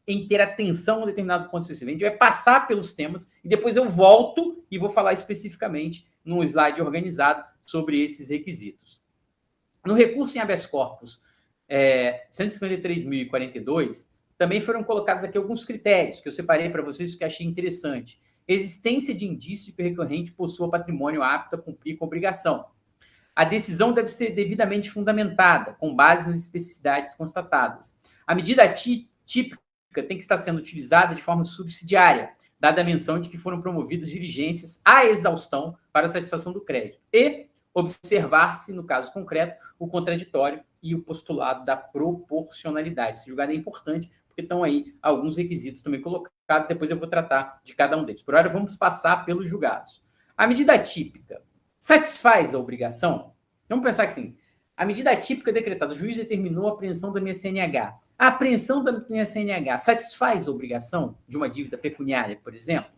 Speaker 1: em ter atenção a um determinado ponto específico. A gente vai passar pelos temas e depois eu volto e vou falar especificamente num slide organizado sobre esses requisitos. No recurso em habeas corpus 153.042, também foram colocados aqui alguns critérios que eu separei para vocês que achei interessante. Existência de indício de que o recorrente possua patrimônio apto a cumprir com a obrigação. A decisão deve ser devidamente fundamentada, com base nas especificidades constatadas. A medida típica tem que estar sendo utilizada de forma subsidiária, dada a menção de que foram promovidas diligências à exaustão para a satisfação do crédito. E observar-se, no caso concreto, o contraditório e o postulado da proporcionalidade. Esse julgado é importante, porque estão aí alguns requisitos também colocados, depois eu vou tratar de cada um deles. Por hora, vamos passar pelos julgados. A medida típica satisfaz a obrigação? Vamos pensar que sim. A medida atípica decretada, o juiz determinou a apreensão da minha CNH. A apreensão da minha CNH satisfaz a obrigação de uma dívida pecuniária, por exemplo?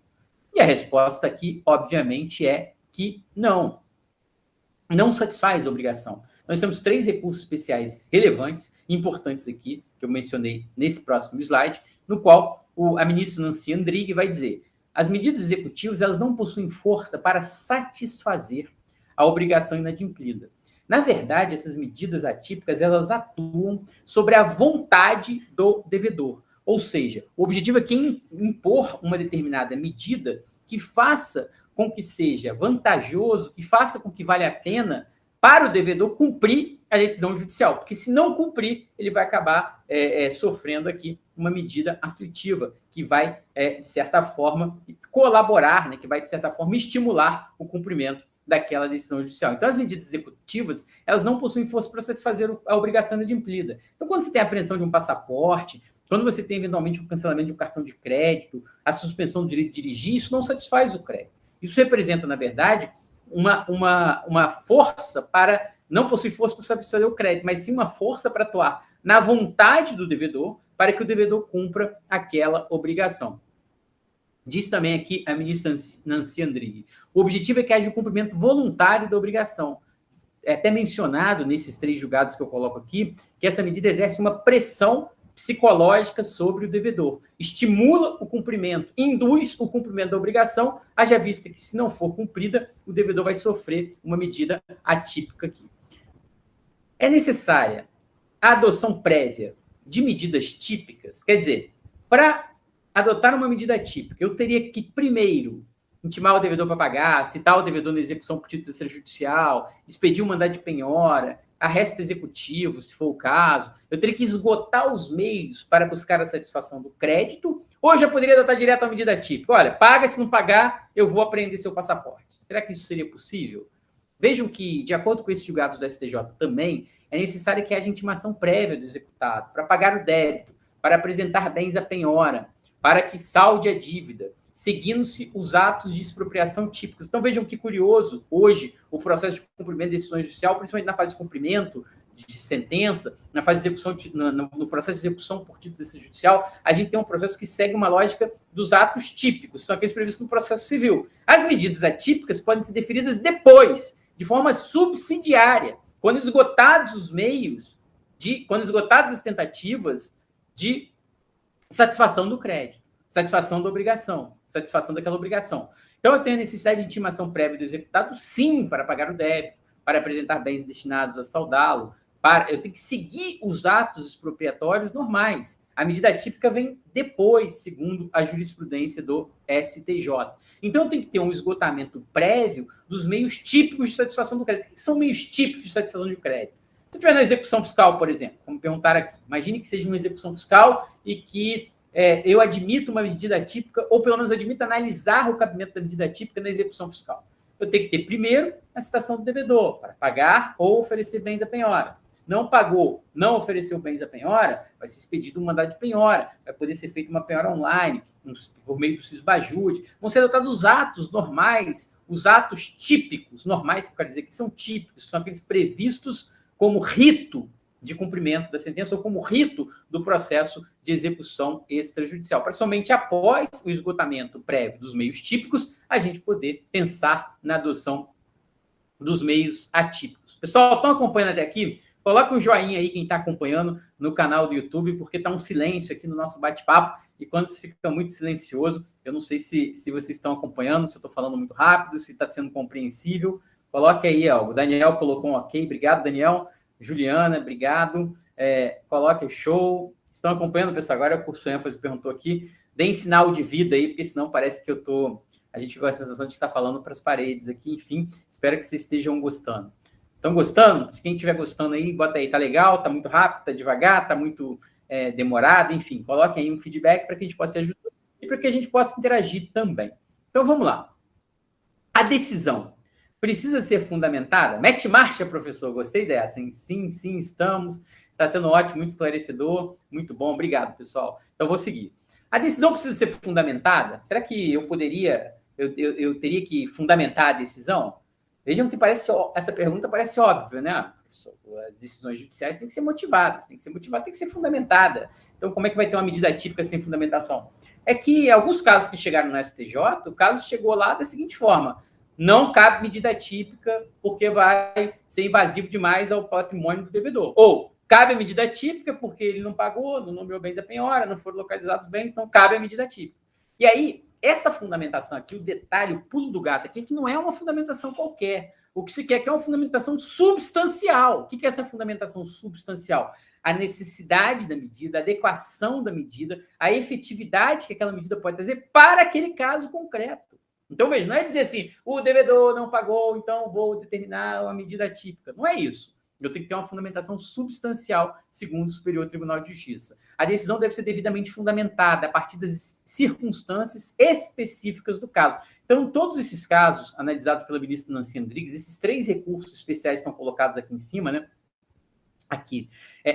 Speaker 1: E a resposta aqui, obviamente, é que não. Não satisfaz a obrigação. Nós temos 3 recursos especiais relevantes, importantes aqui, que eu mencionei nesse próximo slide, no qual a ministra Nancy Andrighi vai dizer: as medidas executivas elas não possuem força para satisfazer a obrigação inadimplida. Na verdade, essas medidas atípicas, elas atuam sobre a vontade do devedor. Ou seja, o objetivo é que impor uma determinada medida que faça com que seja vantajoso, que faça com que valha a pena para o devedor cumprir a decisão judicial. Porque se não cumprir, ele vai acabar sofrendo aqui uma medida aflitiva, que vai, de certa forma, colaborar, né, que vai, de certa forma, estimular o cumprimento daquela decisão judicial. Então, as medidas executivas, elas não possuem força para satisfazer a obrigação inadimplida. Então, quando você tem a apreensão de um passaporte, quando você tem, eventualmente, o cancelamento de um cartão de crédito, a suspensão do direito de dirigir, isso não satisfaz o crédito. Isso representa, na verdade, uma força para... Não possui força para satisfazer o crédito, mas sim uma força para atuar na vontade do devedor para que o devedor cumpra aquela obrigação. Diz também aqui a ministra Nancy Andrighi. O objetivo é que haja o cumprimento voluntário da obrigação. É até mencionado nesses 3 julgados que eu coloco aqui, que essa medida exerce uma pressão psicológica sobre o devedor. Estimula o cumprimento, induz o cumprimento da obrigação, haja vista que, se não for cumprida, o devedor vai sofrer uma medida atípica aqui. É necessária a adoção prévia de medidas típicas, quer dizer, para adotar uma medida típica, eu teria que, primeiro, intimar o devedor para pagar, citar o devedor na execução por título extrajudicial, expedir um mandado de penhora, arresto executivo, se for o caso. Eu teria que esgotar os meios para buscar a satisfação do crédito, ou eu já poderia adotar direto a medida típica. Olha, paga, se não pagar, eu vou apreender seu passaporte. Será que isso seria possível? Vejam que, de acordo com esses julgados do STJ também, é necessário que haja intimação prévia do executado para pagar o débito, para apresentar bens à penhora, para que salde a dívida, seguindo-se os atos de expropriação típicos. Então, vejam que curioso, hoje, o processo de cumprimento de decisão judicial, principalmente na fase de cumprimento de sentença, na fase de execução, no processo de execução por título judicial, a gente tem um processo que segue uma lógica dos atos típicos, são aqueles previstos no processo civil. As medidas atípicas podem ser definidas depois, de forma subsidiária, quando esgotados os meios, quando esgotadas as tentativas de satisfação do crédito, satisfação da obrigação, satisfação daquela obrigação. Então, eu tenho a necessidade de intimação prévia do executado, sim, para pagar o débito, para apresentar bens destinados a saldá-lo, eu tenho que seguir os atos expropriatórios normais. A medida típica vem depois, segundo a jurisprudência do STJ. Então, eu tenho que ter um esgotamento prévio dos meios típicos de satisfação do crédito. O que são meios típicos de satisfação do crédito? Se estiver na execução fiscal, por exemplo, como perguntaram aqui, imagine que seja uma execução fiscal e que eu admito uma medida típica, ou pelo menos admito analisar o cabimento da medida típica na execução fiscal. Eu tenho que ter, primeiro, a citação do devedor para pagar ou oferecer bens à penhora. não pagou, não ofereceu bens à penhora, vai ser expedido um mandado de penhora, vai poder ser feita uma penhora online, por meio do Sisbajude, vão ser adotados os atos normais, os atos típicos, normais, que eu quero dizer que são típicos, são aqueles previstos como rito de cumprimento da sentença ou como rito do processo de execução extrajudicial, para somente após o esgotamento prévio dos meios típicos, a gente poder pensar na adoção dos meios atípicos. Pessoal, estão acompanhando até aqui? Coloca um joinha aí quem está acompanhando no canal do YouTube, porque está um silêncio aqui no nosso bate-papo, e quando fica muito silencioso, eu não sei se vocês estão acompanhando, se eu estou falando muito rápido, se está sendo compreensível. Coloca aí, ó, o Daniel colocou um ok, obrigado, Daniel. Juliana, obrigado. Coloque show. Estão acompanhando, pessoal? Agora o curso ênfase perguntou aqui. Deem sinal de vida aí, porque senão parece que a gente ficou com a sensação de estar falando para as paredes aqui. Enfim, espero que vocês estejam gostando. Estão gostando? Se quem estiver gostando aí, bota aí. Tá legal? Tá muito rápido? Tá devagar? Tá muito demorado? Enfim, coloquem aí um feedback para que a gente possa ajudar e para que a gente possa interagir também. Então, vamos lá. A decisão precisa ser fundamentada? Mete marcha, professor. Gostei dessa, hein? Sim, estamos. Está sendo ótimo, muito esclarecedor. Muito bom. Obrigado, pessoal. Então, vou seguir. A decisão precisa ser fundamentada? Será que eu teria que fundamentar a decisão? Vejam que essa pergunta parece óbvia, né? As decisões judiciais têm que ser motivadas, tem que ser fundamentada. Então, como é que vai ter uma medida típica sem fundamentação? É que, em alguns casos que chegaram no STJ, o caso chegou lá da seguinte forma: não cabe medida típica porque vai ser invasivo demais ao patrimônio do devedor. Ou cabe a medida típica porque ele não pagou, não nomeou bens à penhora, não foram localizados bens, então cabe a medida típica. E aí, essa fundamentação aqui, o detalhe, o pulo do gato aqui, é que não é uma fundamentação qualquer. O que se quer é uma fundamentação substancial. O que é essa fundamentação substancial? A necessidade da medida, a adequação da medida, a efetividade que aquela medida pode trazer para aquele caso concreto. Então, veja, não é dizer assim, o devedor não pagou, então vou determinar uma medida típica. Não é isso. Eu tenho que ter uma fundamentação substancial, segundo o Superior Tribunal de Justiça. A decisão deve ser devidamente fundamentada a partir das circunstâncias específicas do caso. Então, em todos esses casos analisados pela ministra Nancy Andrigues, esses 3 recursos especiais estão colocados aqui em cima, né? Aqui.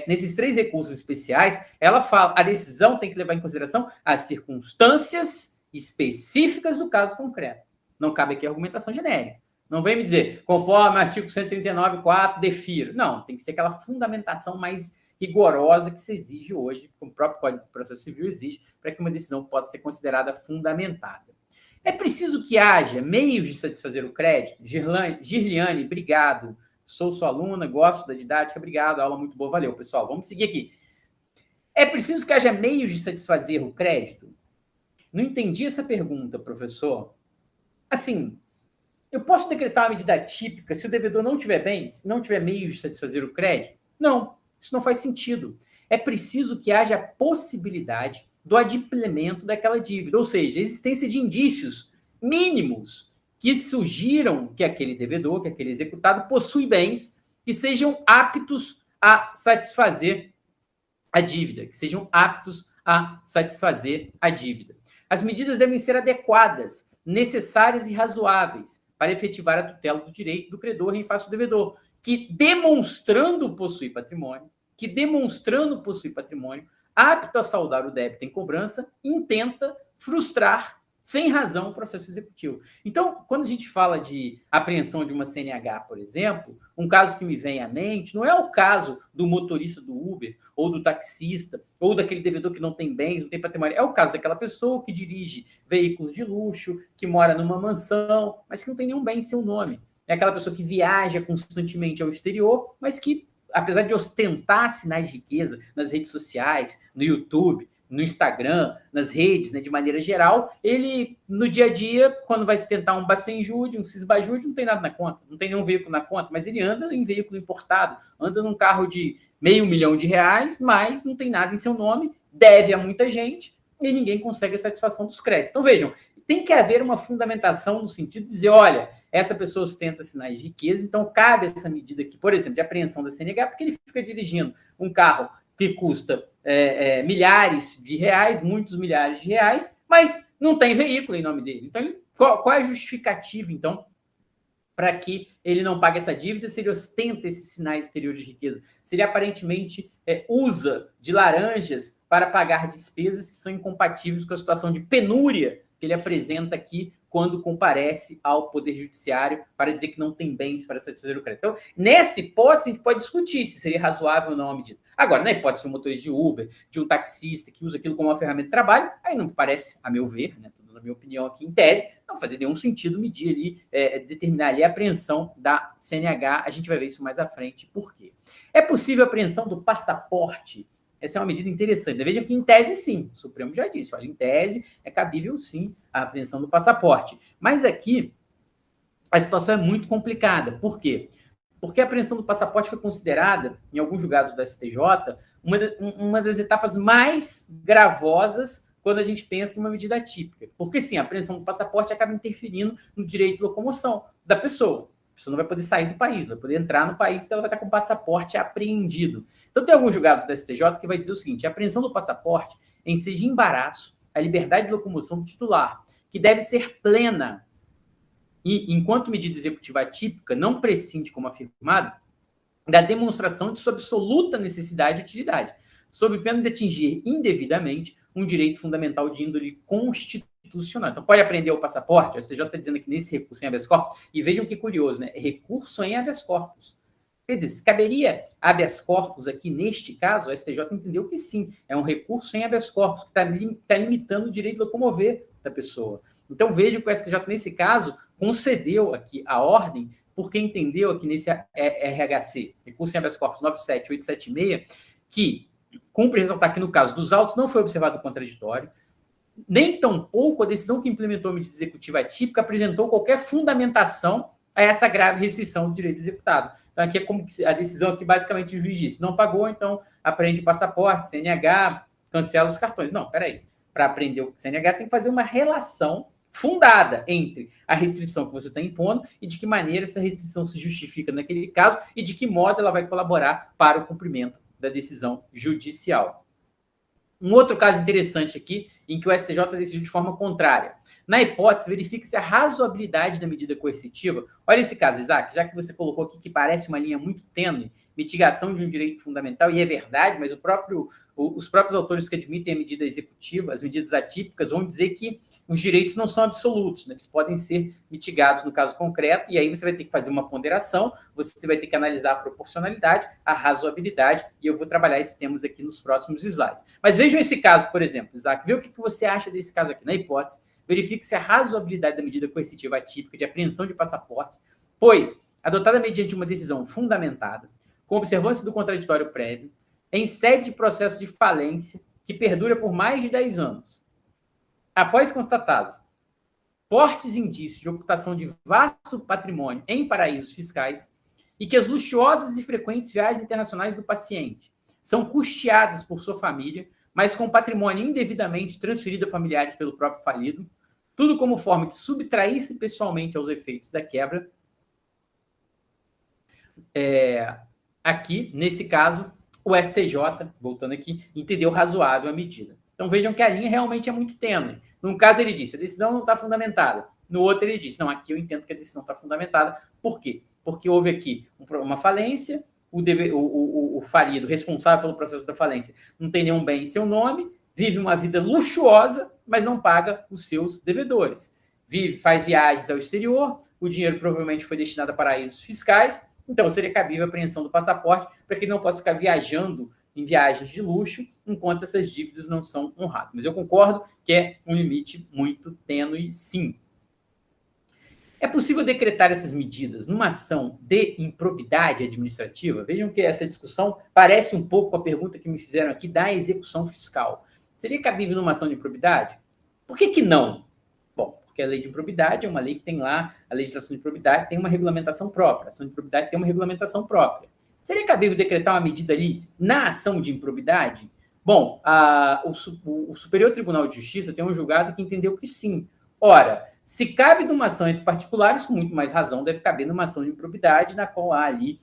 Speaker 1: Nesses 3 recursos especiais, ela fala, a decisão tem que levar em consideração as circunstâncias específicas do caso concreto. Não cabe aqui argumentação genérica. Não vem me dizer, conforme o artigo 139.4, defiro. Não, tem que ser aquela fundamentação mais rigorosa que se exige hoje, como o próprio Código de Processo Civil exige, para que uma decisão possa ser considerada fundamentada. É preciso que haja meios de satisfazer o crédito? Girliane, obrigado. Sou sua aluna, gosto da didática, obrigado. Aula muito boa, valeu, pessoal. Vamos seguir aqui. É preciso que haja meios de satisfazer o crédito? Não entendi essa pergunta, professor. Assim, eu posso decretar uma medida típica se o devedor não tiver bens, não tiver meios de satisfazer o crédito? Não, isso não faz sentido. É preciso que haja a possibilidade do adimplemento daquela dívida, ou seja, a existência de indícios mínimos que sugiram que aquele devedor, que aquele executado possui bens que sejam aptos a satisfazer a dívida, As medidas devem ser adequadas, necessárias e razoáveis para efetivar a tutela do direito do credor em face do devedor, que demonstrando possuir patrimônio, apto a saldar o débito em cobrança, intenta frustrar sem razão o processo executivo. Então, quando a gente fala de apreensão de uma CNH, por exemplo, um caso que me vem à mente não é o caso do motorista do Uber, ou do taxista, ou daquele devedor que não tem bens, não tem patrimônio. É o caso daquela pessoa que dirige veículos de luxo, que mora numa mansão, mas que não tem nenhum bem em seu nome. É aquela pessoa que viaja constantemente ao exterior, mas que, apesar de ostentar sinais de riqueza nas redes sociais, no YouTube, no Instagram, nas redes, né, de maneira geral, ele, no dia a dia, quando vai se tentar um Bacenjude, um Sisbajude, não tem nada na conta, não tem nenhum veículo na conta, mas ele anda em veículo importado, anda num carro de R$500 mil, mas não tem nada em seu nome, deve a muita gente, e ninguém consegue a satisfação dos créditos. Então, vejam, tem que haver uma fundamentação no sentido de dizer, olha, essa pessoa ostenta sinais de riqueza, então cabe essa medida aqui, por exemplo, de apreensão da CNH, porque ele fica dirigindo um carro que custa milhares de reais, muitos milhares de reais, mas não tem veículo em nome dele. Então, qual é a justificativa, então, para que ele não pague essa dívida, se ele ostenta esses sinais exteriores de riqueza, se ele aparentemente usa de laranjas para pagar despesas que são incompatíveis com a situação de penúria que ele apresenta aqui quando comparece ao Poder Judiciário para dizer que não tem bens para satisfazer o crédito. Então, nessa hipótese, a gente pode discutir se seria razoável ou não a medida. Agora, na hipótese de um motorista de Uber, de um taxista que usa aquilo como uma ferramenta de trabalho, aí não parece, a meu ver, né, na minha opinião aqui em tese, não fazia nenhum sentido medir ali, determinar ali a apreensão da CNH. A gente vai ver isso mais à frente. Por quê? É possível a apreensão do passaporte? Essa é uma medida interessante. Veja que em tese, sim. O Supremo já disse, olha, em tese é cabível, sim, a apreensão do passaporte. Mas aqui a situação é muito complicada. Por quê? Porque a apreensão do passaporte foi considerada, em alguns julgados do STJ, uma das etapas mais gravosas quando a gente pensa numa medida atípica. Porque, sim, a apreensão do passaporte acaba interferindo no direito de locomoção da pessoa. A pessoa não vai poder sair do país, não vai poder entrar no país, então ela vai estar com o passaporte apreendido. Então, tem alguns julgados do STJ que vai dizer o seguinte: a apreensão do passaporte enseja de embaraço a liberdade de locomoção do titular, que deve ser plena. E, enquanto medida executiva atípica, não prescinde, como afirmado, da demonstração de sua absoluta necessidade e utilidade, sob pena de atingir indevidamente um direito fundamental de índole constitucional. Então, pode apreender o passaporte, o STJ está dizendo aqui nesse recurso em habeas corpus, e vejam que curioso, né? Recurso em habeas corpus. Quer dizer, se caberia habeas corpus aqui neste caso, o STJ entendeu que sim, é um recurso em habeas corpus, que está limitando o direito de locomover da pessoa. Então, veja que o STJ, nesse caso, concedeu aqui a ordem, porque entendeu aqui nesse RHC, recurso em habeas corpus 97876, que cumpre ressaltar que no caso dos autos não foi observado o contraditório, nem tampouco a decisão que implementou a medida executiva atípica apresentou qualquer fundamentação a essa grave restrição do direito executado. Então, aqui é como a decisão aqui, basicamente, o juiz disse, não pagou, então apreende o passaporte, CNH, cancela os cartões. Não, peraí. Para apreender o CNH, você tem que fazer uma relação fundada entre a restrição que você está impondo e de que maneira essa restrição se justifica naquele caso e de que modo ela vai colaborar para o cumprimento da decisão judicial. Um outro caso interessante aqui, em que o STJ decidiu de forma contrária. Na hipótese, verifique-se a razoabilidade da medida coercitiva. Olha esse caso, Isaac, já que você colocou aqui que parece uma linha muito tênue, mitigação de um direito fundamental, e é verdade, mas os próprios autores que admitem a medida executiva, as medidas atípicas, vão dizer que os direitos não são absolutos, né? Eles podem ser mitigados no caso concreto, e aí você vai ter que fazer uma ponderação, você vai ter que analisar a proporcionalidade, a razoabilidade, e eu vou trabalhar esses temas aqui nos próximos slides. Mas vejam esse caso, por exemplo, Isaac, vê o que você acha desse caso aqui. Na hipótese, verifique-se a razoabilidade da medida coercitiva atípica de apreensão de passaportes, pois, adotada mediante uma decisão fundamentada, com observância do contraditório prévio, em sede de processo de falência que perdura por mais de 10 anos, após constatados fortes indícios de ocultação de vasto patrimônio em paraísos fiscais e que as luxuosas e frequentes viagens internacionais do paciente são custeadas por sua família, mas com patrimônio indevidamente transferido a familiares pelo próprio falido, tudo como forma de subtrair-se pessoalmente aos efeitos da quebra. Aqui, nesse caso, o STJ, voltando aqui, entendeu razoável a medida. Então vejam que a linha realmente é muito tênue. Num caso ele disse, a decisão não está fundamentada. No outro ele disse, não, aqui eu entendo que a decisão está fundamentada. Por quê? Porque houve aqui uma falência, o falido, responsável pelo processo da falência, não tem nenhum bem em seu nome, vive uma vida luxuosa, mas não paga os seus devedores. Faz viagens ao exterior, o dinheiro provavelmente foi destinado a paraísos fiscais, então seria cabível a apreensão do passaporte para que ele não possa ficar viajando em viagens de luxo enquanto essas dívidas não são honradas. Mas eu concordo que é um limite muito tênue, sim. É possível decretar essas medidas numa ação de improbidade administrativa? Vejam que essa discussão parece um pouco com a pergunta que me fizeram aqui da execução fiscal. Seria cabível numa ação de improbidade? Por que não? Bom, porque a lei de improbidade é uma lei que tem lá, a legislação de improbidade tem uma regulamentação própria, a ação de improbidade tem uma regulamentação própria. Seria cabível decretar uma medida ali na ação de improbidade? Bom, o Superior Tribunal de Justiça tem um julgado que entendeu que sim. Ora, se cabe numa ação entre particulares, com muito mais razão deve caber numa ação de improbidade, na qual há ali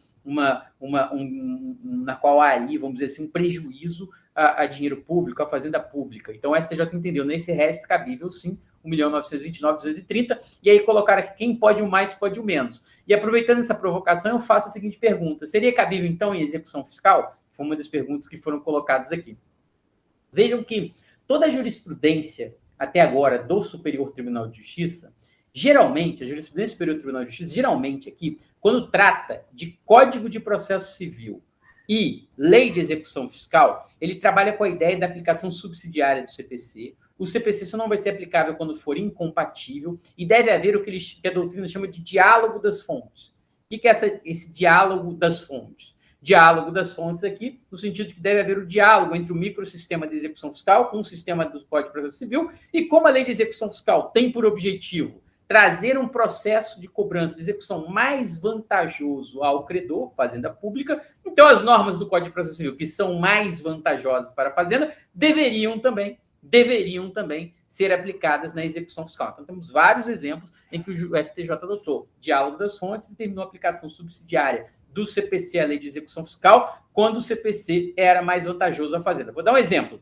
Speaker 1: vamos dizer assim, um prejuízo a dinheiro público, a fazenda pública. Então, o STJ entendeu nesse RESP cabível, sim, 1.929.230, e aí colocaram aqui quem pode o mais, pode o menos. E aproveitando essa provocação, eu faço a seguinte pergunta: seria cabível, então, em execução fiscal? Foi uma das perguntas que foram colocadas aqui. Vejam que toda a jurisprudência, até agora, do Superior Tribunal de Justiça, geralmente, a jurisprudência do Superior Tribunal de Justiça, geralmente aqui, quando trata de Código de Processo Civil e Lei de Execução Fiscal, ele trabalha com a ideia da aplicação subsidiária do CPC. O CPC só não vai ser aplicável quando for incompatível e deve haver o que a doutrina chama de diálogo das fontes. O que é esse diálogo das fontes? Diálogo das fontes aqui, no sentido de que deve haver o diálogo entre o microsistema de execução fiscal com o sistema do Código de Processo Civil, e como a Lei de Execução Fiscal tem por objetivo trazer um processo de cobrança de execução mais vantajoso ao credor, Fazenda Pública, então as normas do Código de Processo Civil, que são mais vantajosas para a Fazenda, deveriam também ser aplicadas na execução fiscal. Então, temos vários exemplos em que o STJ adotou diálogo das fontes e determinou a aplicação subsidiária do CPC à Lei de Execução Fiscal, quando o CPC era mais vantajoso à Fazenda. Vou dar um exemplo.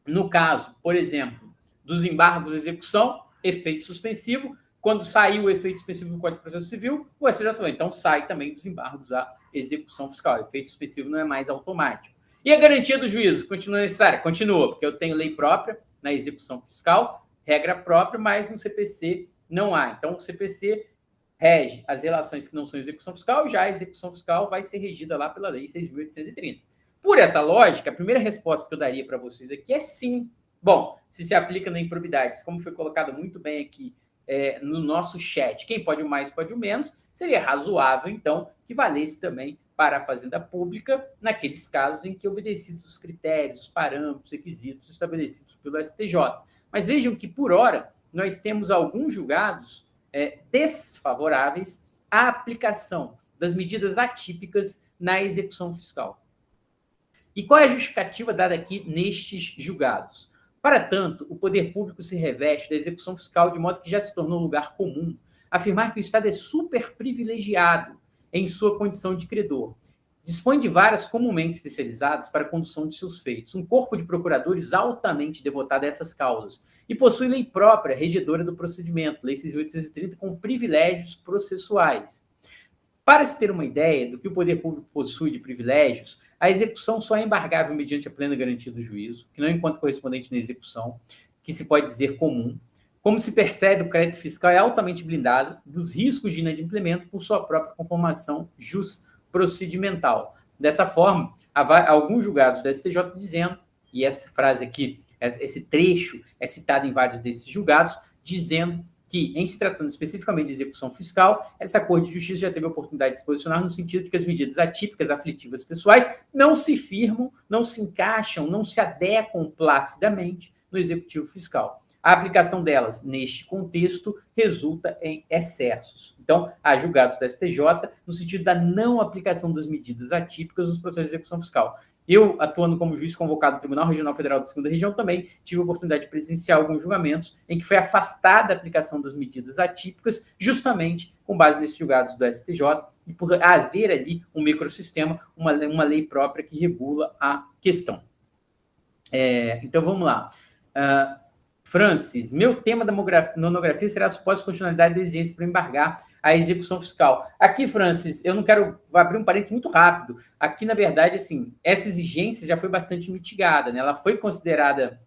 Speaker 1: No caso, por exemplo, dos embargos de execução, efeito suspensivo, quando saiu o efeito suspensivo do Código de Processo Civil, o STJ falou, então sai também dos embargos à execução fiscal. O efeito suspensivo não é mais automático. E a garantia do juízo continua necessária? Continua, porque eu tenho lei própria na execução fiscal, regra própria, mas no CPC não há. Então, o CPC rege as relações que não são execução fiscal, já a execução fiscal vai ser regida lá pela Lei 6.830. Por essa lógica, a primeira resposta que eu daria para vocês aqui é sim. Bom, se aplica na improbidade, como foi colocado muito bem aqui no nosso chat, quem pode o mais, pode o menos, seria razoável, então, que valesse também para a Fazenda Pública, naqueles casos em que obedecidos os critérios, os parâmetros, requisitos estabelecidos pelo STJ. Mas vejam que, por hora, nós temos alguns julgados desfavoráveis à aplicação das medidas atípicas na execução fiscal. E qual é a justificativa dada aqui nestes julgados? Para tanto, o poder público se reveste da execução fiscal de modo que já se tornou lugar comum afirmar que o Estado é super privilegiado em sua condição de credor. Dispõe de varas comumente especializadas para a condução de seus feitos, um corpo de procuradores altamente devotado a essas causas, e possui lei própria, regedora do procedimento, Lei 6.830, com privilégios processuais. Para se ter uma ideia do que o poder público possui de privilégios, a execução só é embargável mediante a plena garantia do juízo, que não encontra correspondente na execução, que se pode dizer comum. Como se percebe, o crédito fiscal é altamente blindado dos riscos de inadimplemento por sua própria conformação procedimental. Dessa forma, há alguns julgados do STJ dizendo, e essa frase aqui, esse trecho é citado em vários desses julgados, dizendo que, em se tratando especificamente de execução fiscal, essa Corte de Justiça já teve a oportunidade de se posicionar no sentido de que as medidas atípicas, aflitivas pessoais, não se firmam, não se encaixam, não se adequam placidamente no executivo fiscal. A aplicação delas, neste contexto, resulta em excessos. Então, há julgados da STJ no sentido da não aplicação das medidas atípicas nos processos de execução fiscal. Eu, atuando como juiz convocado no Tribunal Regional Federal da 2ª Região, também tive a oportunidade de presenciar alguns julgamentos em que foi afastada a aplicação das medidas atípicas, justamente com base nesses julgados do STJ, e por haver ali um microsistema, uma lei própria que regula a questão. Então, vamos lá. Francis, meu tema da monografia será a suposta constitucionalidade da exigência para embargar a execução fiscal. Aqui, Francis, eu não quero abrir um parênteses muito rápido. Aqui, na verdade, assim, essa exigência já foi bastante mitigada, né? Ela foi considerada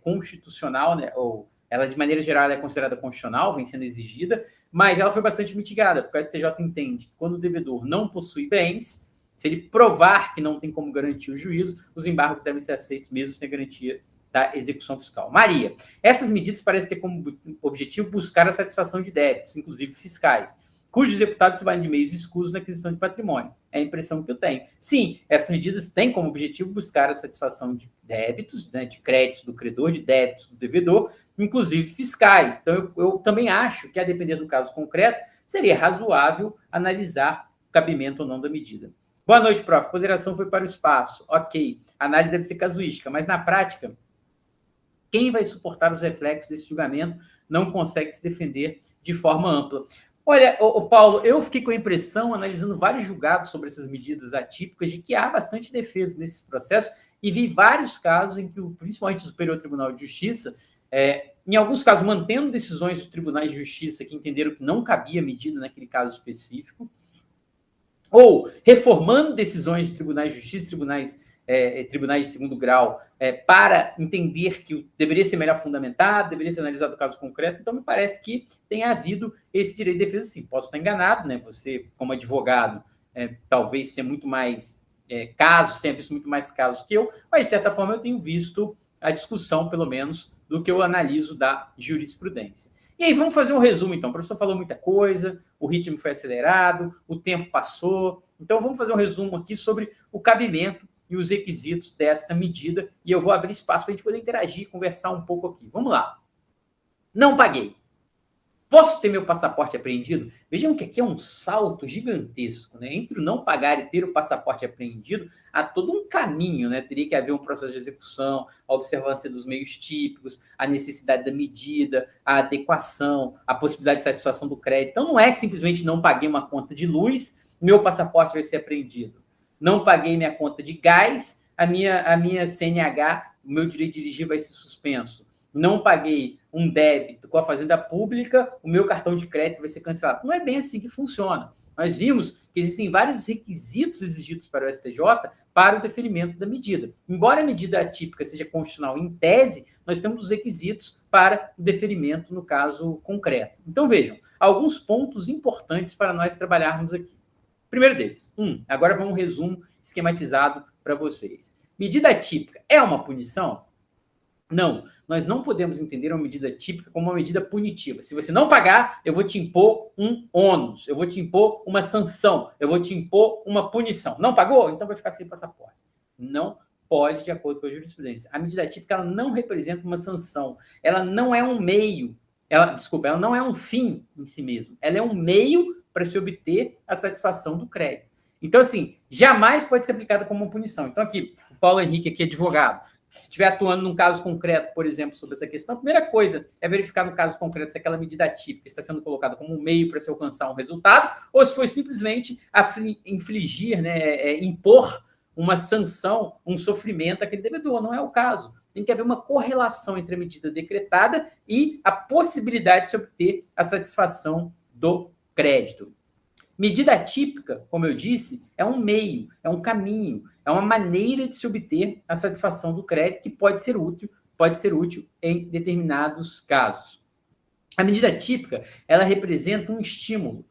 Speaker 1: constitucional, né? Ou ela, de maneira geral, ela é considerada constitucional, vem sendo exigida, mas ela foi bastante mitigada, porque o STJ entende que quando o devedor não possui bens, se ele provar que não tem como garantir o juízo, os embargos devem ser aceitos mesmo sem garantia da execução fiscal. Maria, essas medidas parecem ter como objetivo buscar a satisfação de débitos, inclusive fiscais, cujos executados se valem de meios escusos na aquisição de patrimônio. É a impressão que eu tenho. Sim, essas medidas têm como objetivo buscar a satisfação de débitos, né, de créditos do credor, de débitos do devedor, inclusive fiscais. Então, eu também acho que, a depender do caso concreto, seria razoável analisar o cabimento ou não da medida. Boa noite, prof. Ponderação foi para o espaço. Ok, a análise deve ser casuística, mas na prática, quem vai suportar os reflexos desse julgamento não consegue se defender de forma ampla. Olha, Paulo, eu fiquei com a impressão, analisando vários julgados sobre essas medidas atípicas, de que há bastante defesa nesses processos, e vi vários casos em que, principalmente o Superior Tribunal de Justiça, Em alguns casos, mantendo decisões dos tribunais de justiça que entenderam que não cabia medida naquele caso específico, ou reformando decisões de tribunais de justiça, tribunais de segundo grau, para entender que deveria ser melhor fundamentado, deveria ser analisado o caso concreto. Então, me parece que tem havido esse direito de defesa, sim. Posso estar enganado, né? Você, como advogado, talvez tenha muito mais casos, tenha visto muito mais casos que eu, mas, de certa forma, eu tenho visto a discussão, pelo menos, do que eu analiso da jurisprudência. E aí, vamos fazer um resumo, então. O professor falou muita coisa, o ritmo foi acelerado, o tempo passou. Então, vamos fazer um resumo aqui sobre o cabimento e os requisitos desta medida, e eu vou abrir espaço para a gente poder interagir, conversar um pouco aqui. Vamos lá. Não paguei. Posso ter meu passaporte apreendido? Vejam que aqui é um salto gigantesco, né? Entre o não pagar e ter o passaporte apreendido, há todo um caminho, né? Teria que haver um processo de execução, a observância dos meios típicos, a necessidade da medida, a adequação, a possibilidade de satisfação do crédito. Então, não é simplesmente não paguei uma conta de luz, meu passaporte vai ser apreendido. Não paguei minha conta de gás, a minha CNH, o meu direito de dirigir vai ser suspenso. Não paguei um débito com a Fazenda Pública, o meu cartão de crédito vai ser cancelado. Não é bem assim que funciona. Nós vimos que existem vários requisitos exigidos para o STJ para o deferimento da medida. Embora a medida atípica seja constitucional em tese, nós temos os requisitos para o deferimento no caso concreto. Então, vejam, alguns pontos importantes para nós trabalharmos aqui. Primeiro deles, agora vamos um resumo esquematizado para vocês. Medida atípica é uma punição? Não, nós não podemos entender uma medida típica como uma medida punitiva. Se você não pagar, eu vou te impor um ônus, eu vou te impor uma sanção, eu vou te impor uma punição. Não pagou? Então vai ficar sem passaporte. Não pode, de acordo com a jurisprudência. A medida típica ela não representa uma sanção. Ela não é um meio, ela não é um fim em si mesmo. Ela é um meio para se obter a satisfação do crédito. Então, assim, jamais pode ser aplicada como uma punição. Então, aqui, o Paulo Henrique, aqui é advogado. Se estiver atuando num caso concreto, por exemplo, sobre essa questão, a primeira coisa é verificar no caso concreto se aquela medida atípica está sendo colocada como um meio para se alcançar um resultado ou se foi simplesmente infligir, impor uma sanção, um sofrimento àquele devedor. Não é o caso. Tem que haver uma correlação entre a medida decretada e a possibilidade de se obter a satisfação do crédito. Medida atípica, como eu disse, é um meio, é um caminho, é uma maneira de se obter a satisfação do crédito que pode ser útil em determinados casos. A medida atípica, ela representa um estímulo,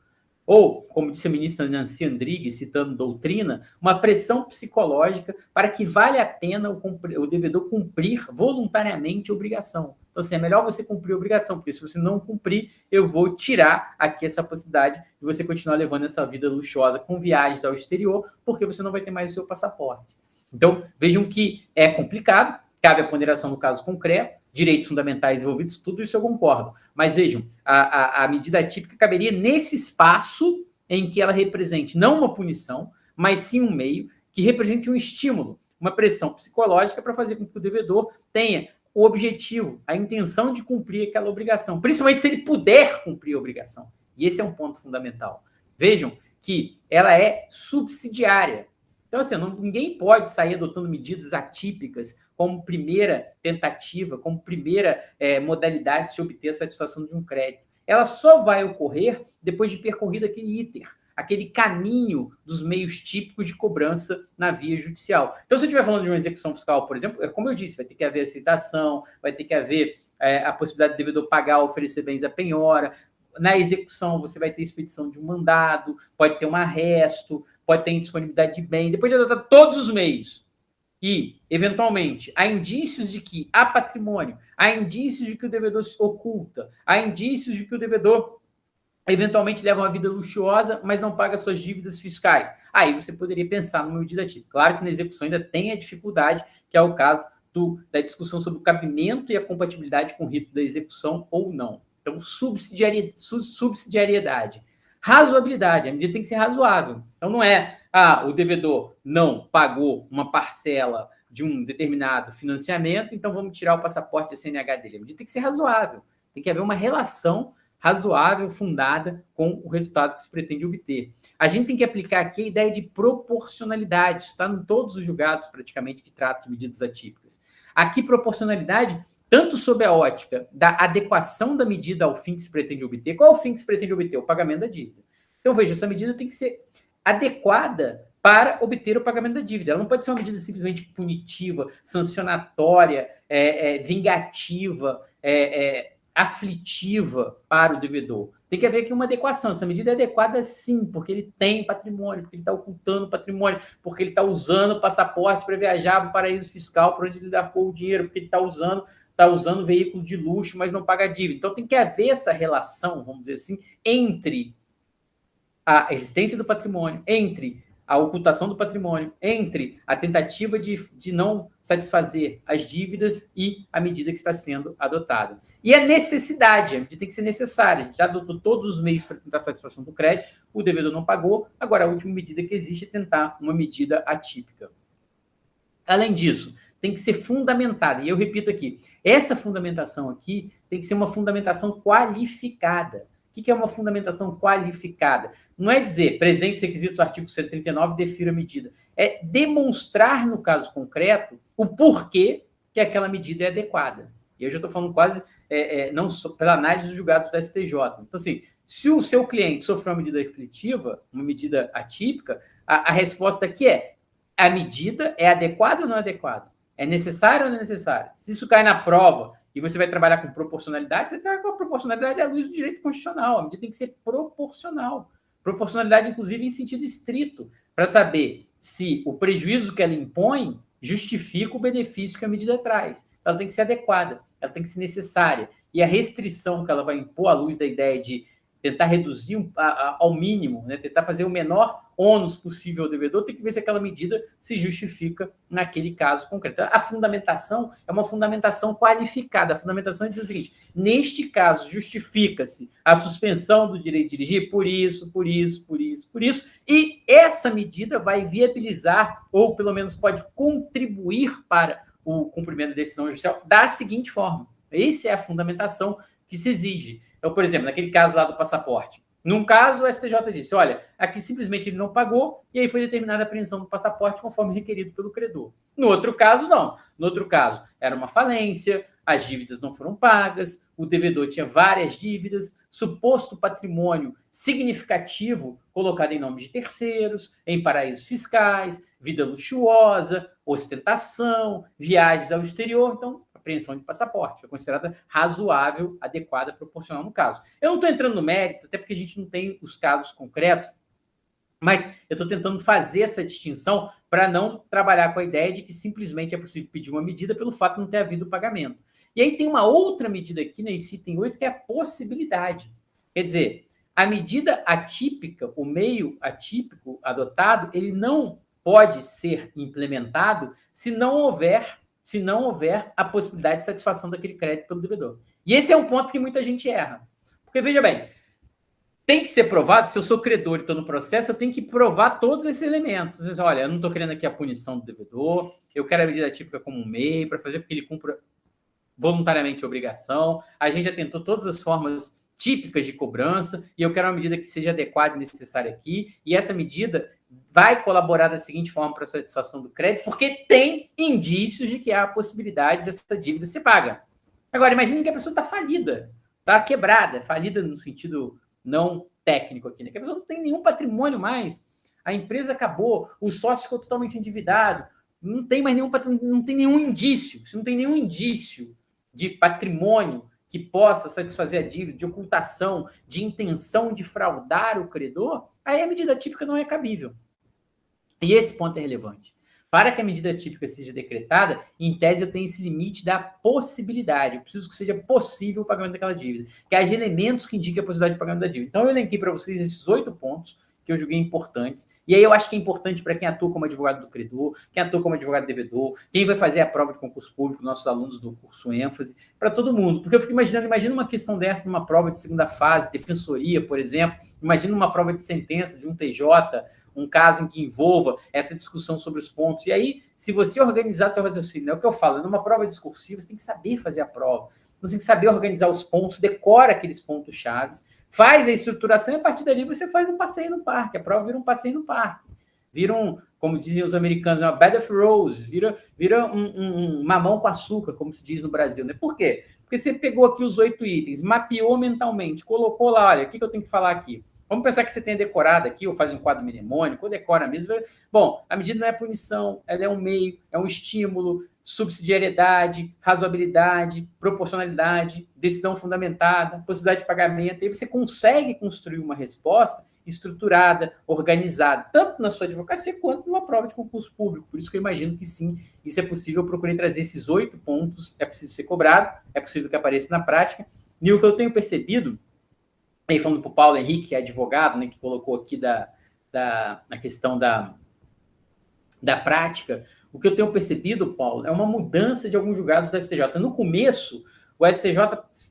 Speaker 1: ou, como disse a ministra Nancy Andrighi, citando doutrina, uma pressão psicológica para que vale a pena o devedor cumprir voluntariamente a obrigação. Então, assim, é melhor você cumprir a obrigação, porque se você não cumprir, eu vou tirar aqui essa possibilidade de você continuar levando essa vida luxuosa com viagens ao exterior, porque você não vai ter mais o seu passaporte. Então, vejam que é complicado, cabe a ponderação no caso concreto, direitos fundamentais envolvidos, tudo isso eu concordo. Mas vejam, a medida atípica caberia nesse espaço em que ela represente não uma punição, mas sim um meio que represente um estímulo, uma pressão psicológica para fazer com que o devedor tenha o objetivo, a intenção de cumprir aquela obrigação, principalmente se ele puder cumprir a obrigação. E esse é um ponto fundamental. Vejam que ela é subsidiária. Então, assim, ninguém pode sair adotando medidas atípicas como primeira tentativa, como primeira modalidade de se obter a satisfação de um crédito. Ela só vai ocorrer depois de percorrido aquele iter, aquele caminho dos meios típicos de cobrança na via judicial. Então, se eu estiver falando de uma execução fiscal, por exemplo, como eu disse, vai ter que haver aceitação, vai ter que haver a possibilidade do devedor pagar, oferecer bens à penhora. Na execução, você vai ter expedição de um mandado, pode ter um arresto, pode ter indisponibilidade de bens, depois de adotar todos os meios. E, eventualmente, há indícios de que há patrimônio, há indícios de que o devedor se oculta, há indícios de que o devedor eventualmente leva uma vida luxuosa, mas não paga suas dívidas fiscais. Aí você poderia pensar numa medida típica. Claro que na execução ainda tem a dificuldade, que é o caso da discussão sobre o cabimento e a compatibilidade com o rito da execução ou não. Então, subsidiariedade. Razoabilidade, a medida tem que ser razoável. Então, não é, o devedor não pagou uma parcela de um determinado financiamento, então vamos tirar o passaporte e a CNH dele. A medida tem que ser razoável. Tem que haver uma relação razoável, fundada com o resultado que se pretende obter. A gente tem que aplicar aqui a ideia de proporcionalidade, está em todos os julgados praticamente que tratam de medidas atípicas. Aqui, proporcionalidade tanto sob a ótica da adequação da medida ao fim que se pretende obter. Qual é o fim que se pretende obter? O pagamento da dívida. Então, veja, essa medida tem que ser adequada para obter o pagamento da dívida. Ela não pode ser uma medida simplesmente punitiva, sancionatória, vingativa, aflitiva para o devedor. Tem que haver aqui uma adequação. Essa medida é adequada, sim, porque ele tem patrimônio, porque ele está ocultando patrimônio, porque ele está usando o passaporte para viajar para o paraíso fiscal, para onde ele deu o dinheiro, porque ele está usando veículo de luxo, mas não paga a dívida. Então, tem que haver essa relação, vamos dizer assim, entre a existência do patrimônio, entre a ocultação do patrimônio, entre a tentativa de não satisfazer as dívidas e a medida que está sendo adotada. E a necessidade, a medida tem que ser necessária. A gente já adotou todos os meios para tentar a satisfação do crédito, o devedor não pagou, agora a última medida que existe é tentar uma medida atípica. Além disso, tem que ser fundamentada, e eu repito aqui, essa fundamentação aqui tem que ser uma fundamentação qualificada. O que é uma fundamentação qualificada? Não é dizer, presente os requisitos do artigo 139, defira a medida. É demonstrar, no caso concreto, o porquê que aquela medida é adequada. E eu já estou falando quase, não só pela análise dos julgados do STJ. Então, assim, se o seu cliente sofreu uma medida aflitiva, uma medida atípica, a resposta aqui é, a medida é adequada ou não é adequada? É necessário ou não é necessário? Se isso cai na prova e você vai trabalhar com proporcionalidade, você trabalha com a proporcionalidade à luz do direito constitucional. A medida tem que ser proporcional. Proporcionalidade, inclusive, em sentido estrito, para saber se o prejuízo que ela impõe justifica o benefício que a medida traz. Ela tem que ser adequada, ela tem que ser necessária. E a restrição que ela vai impor à luz da ideia de tentar reduzir ao mínimo, né, tentar fazer o menor ônus possível ao devedor, tem que ver se aquela medida se justifica naquele caso concreto. A fundamentação é uma fundamentação qualificada. A fundamentação diz o seguinte, neste caso, justifica-se a suspensão do direito de dirigir por isso, e essa medida vai viabilizar, ou pelo menos pode contribuir para o cumprimento da decisão judicial da seguinte forma. Essa é a fundamentação que se exige. Então, por exemplo, naquele caso lá do passaporte. Num caso, o STJ disse, olha, aqui simplesmente ele não pagou e aí foi determinada a apreensão do passaporte conforme requerido pelo credor. No outro caso, não. No outro caso, era uma falência, as dívidas não foram pagas, o devedor tinha várias dívidas, suposto patrimônio significativo colocado em nome de terceiros, em paraísos fiscais, vida luxuosa, ostentação, viagens ao exterior. Então, apreensão de passaporte, foi considerada razoável, adequada, proporcional no caso. Eu não estou entrando no mérito, até porque a gente não tem os casos concretos, mas eu estou tentando fazer essa distinção para não trabalhar com a ideia de que simplesmente é possível pedir uma medida pelo fato de não ter havido pagamento. E aí tem uma outra medida aqui, na item 8, que é a possibilidade. Quer dizer, a medida atípica, o meio atípico adotado, ele não pode ser implementado se não houver a possibilidade de satisfação daquele crédito pelo devedor. E esse é um ponto que muita gente erra. Porque, veja bem, tem que ser provado, se eu sou credor e estou no processo, eu tenho que provar todos esses elementos. Dizer, olha, eu não estou querendo aqui a punição do devedor, eu quero a medida típica como um meio para fazer com que ele cumpra voluntariamente a obrigação. A gente já tentou todas as formas típicas de cobrança e eu quero uma medida que seja adequada e necessária aqui. E essa medida vai colaborar da seguinte forma para a satisfação do crédito, porque tem indícios de que há a possibilidade dessa dívida ser paga. Agora, imagine que a pessoa está falida, está quebrada, falida no sentido não técnico aqui, né? Que a pessoa não tem nenhum patrimônio mais, a empresa acabou, o sócio ficou totalmente endividado, não tem mais nenhum patrimônio, não tem nenhum indício, se não tem nenhum indício de patrimônio que possa satisfazer a dívida, de ocultação, de intenção de fraudar o credor, aí a medida típica não é cabível. E esse ponto é relevante. Para que a medida típica seja decretada, em tese eu tenho esse limite da possibilidade. Eu preciso que seja possível o pagamento daquela dívida. Que haja elementos que indiquem a possibilidade de pagamento da dívida. Então eu elenquei para vocês esses 8 pontos que eu julguei importantes. E aí eu acho que é importante para quem atua como advogado do credor, quem atua como advogado do devedor, quem vai fazer a prova de concurso público, nossos alunos do curso ênfase, para todo mundo. Porque eu fico imaginando, imagina uma questão dessa numa prova de segunda fase, defensoria, por exemplo, imagina uma prova de sentença de um TJ, um caso em que envolva essa discussão sobre os pontos. E aí, se você organizar seu raciocínio, é o que eu falo, numa prova discursiva, você tem que saber fazer a prova, você tem que saber organizar os pontos, decora aqueles pontos chaves, faz a estruturação e a partir dali você faz um passeio no parque. A prova vira um passeio no parque. vira como dizem os americanos, uma bed of roses, vira um mamão com açúcar, como se diz no Brasil, né? Por quê? Porque você pegou aqui os 8 itens, mapeou mentalmente, colocou lá, olha, o que eu tenho que falar aqui? Vamos pensar que você tenha decorado aqui, ou faz um quadro mnemônico, ou decora mesmo. Bom, a medida não é punição, ela é um meio, é um estímulo, subsidiariedade, razoabilidade, proporcionalidade, decisão fundamentada, possibilidade de pagamento. Aí você consegue construir uma resposta estruturada, organizada, tanto na sua advocacia quanto numa prova de concurso público. Por isso que eu imagino que sim, isso é possível. Eu procurei trazer esses 8 pontos, é possível ser cobrado, é possível que apareça na prática. E o que eu tenho percebido, aí falando para o Paulo Henrique, que é advogado, né, que colocou aqui na questão da prática, o que eu tenho percebido, Paulo, é uma mudança de alguns julgados do STJ. No começo, o STJ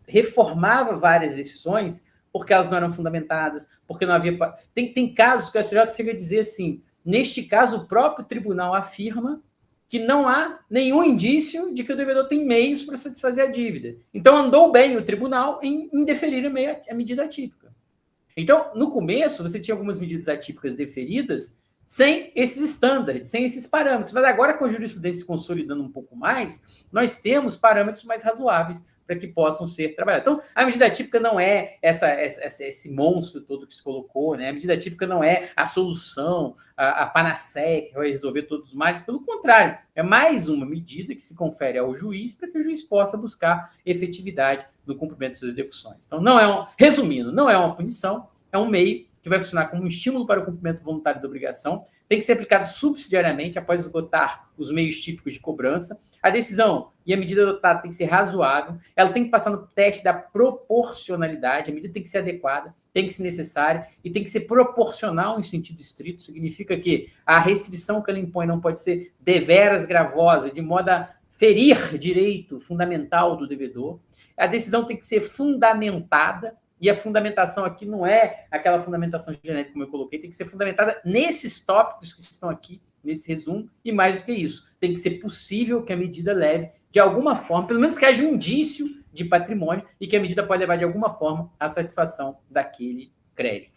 Speaker 1: reformava várias decisões porque elas não eram fundamentadas, porque não havia... Tem casos que o STJ chega a dizer assim, neste caso, o próprio tribunal afirma que não há nenhum indício de que o devedor tem meios para satisfazer a dívida. Então, andou bem o tribunal em indeferir a medida atípica. Então, no começo, você tinha algumas medidas atípicas deferidas sem esses estándares, sem esses parâmetros. Mas agora, com a jurisprudência se consolidando um pouco mais, nós temos parâmetros mais razoáveis para que possam ser trabalhados. Então, a medida atípica não é esse monstro todo que se colocou, né? A medida atípica não é a solução, a panaceia que vai resolver todos os males. Pelo contrário, é mais uma medida que se confere ao juiz para que o juiz possa buscar efetividade no cumprimento de suas execuções. Então, resumindo, não é uma punição, é um meio que vai funcionar como um estímulo para o cumprimento voluntário da obrigação, tem que ser aplicado subsidiariamente após esgotar os meios típicos de cobrança. A decisão e a medida adotada tem que ser razoável, ela tem que passar no teste da proporcionalidade, a medida tem que ser adequada, tem que ser necessária e tem que ser proporcional em sentido estrito, significa que a restrição que ela impõe não pode ser deveras gravosa, de modo a ferir direito fundamental do devedor. A decisão tem que ser fundamentada, e a fundamentação aqui não é aquela fundamentação genérica como eu coloquei, tem que ser fundamentada nesses tópicos que estão aqui, nesse resumo, e mais do que isso, tem que ser possível que a medida leve, de alguma forma, pelo menos que haja um indício de patrimônio, e que a medida pode levar, de alguma forma, à satisfação daquele crédito.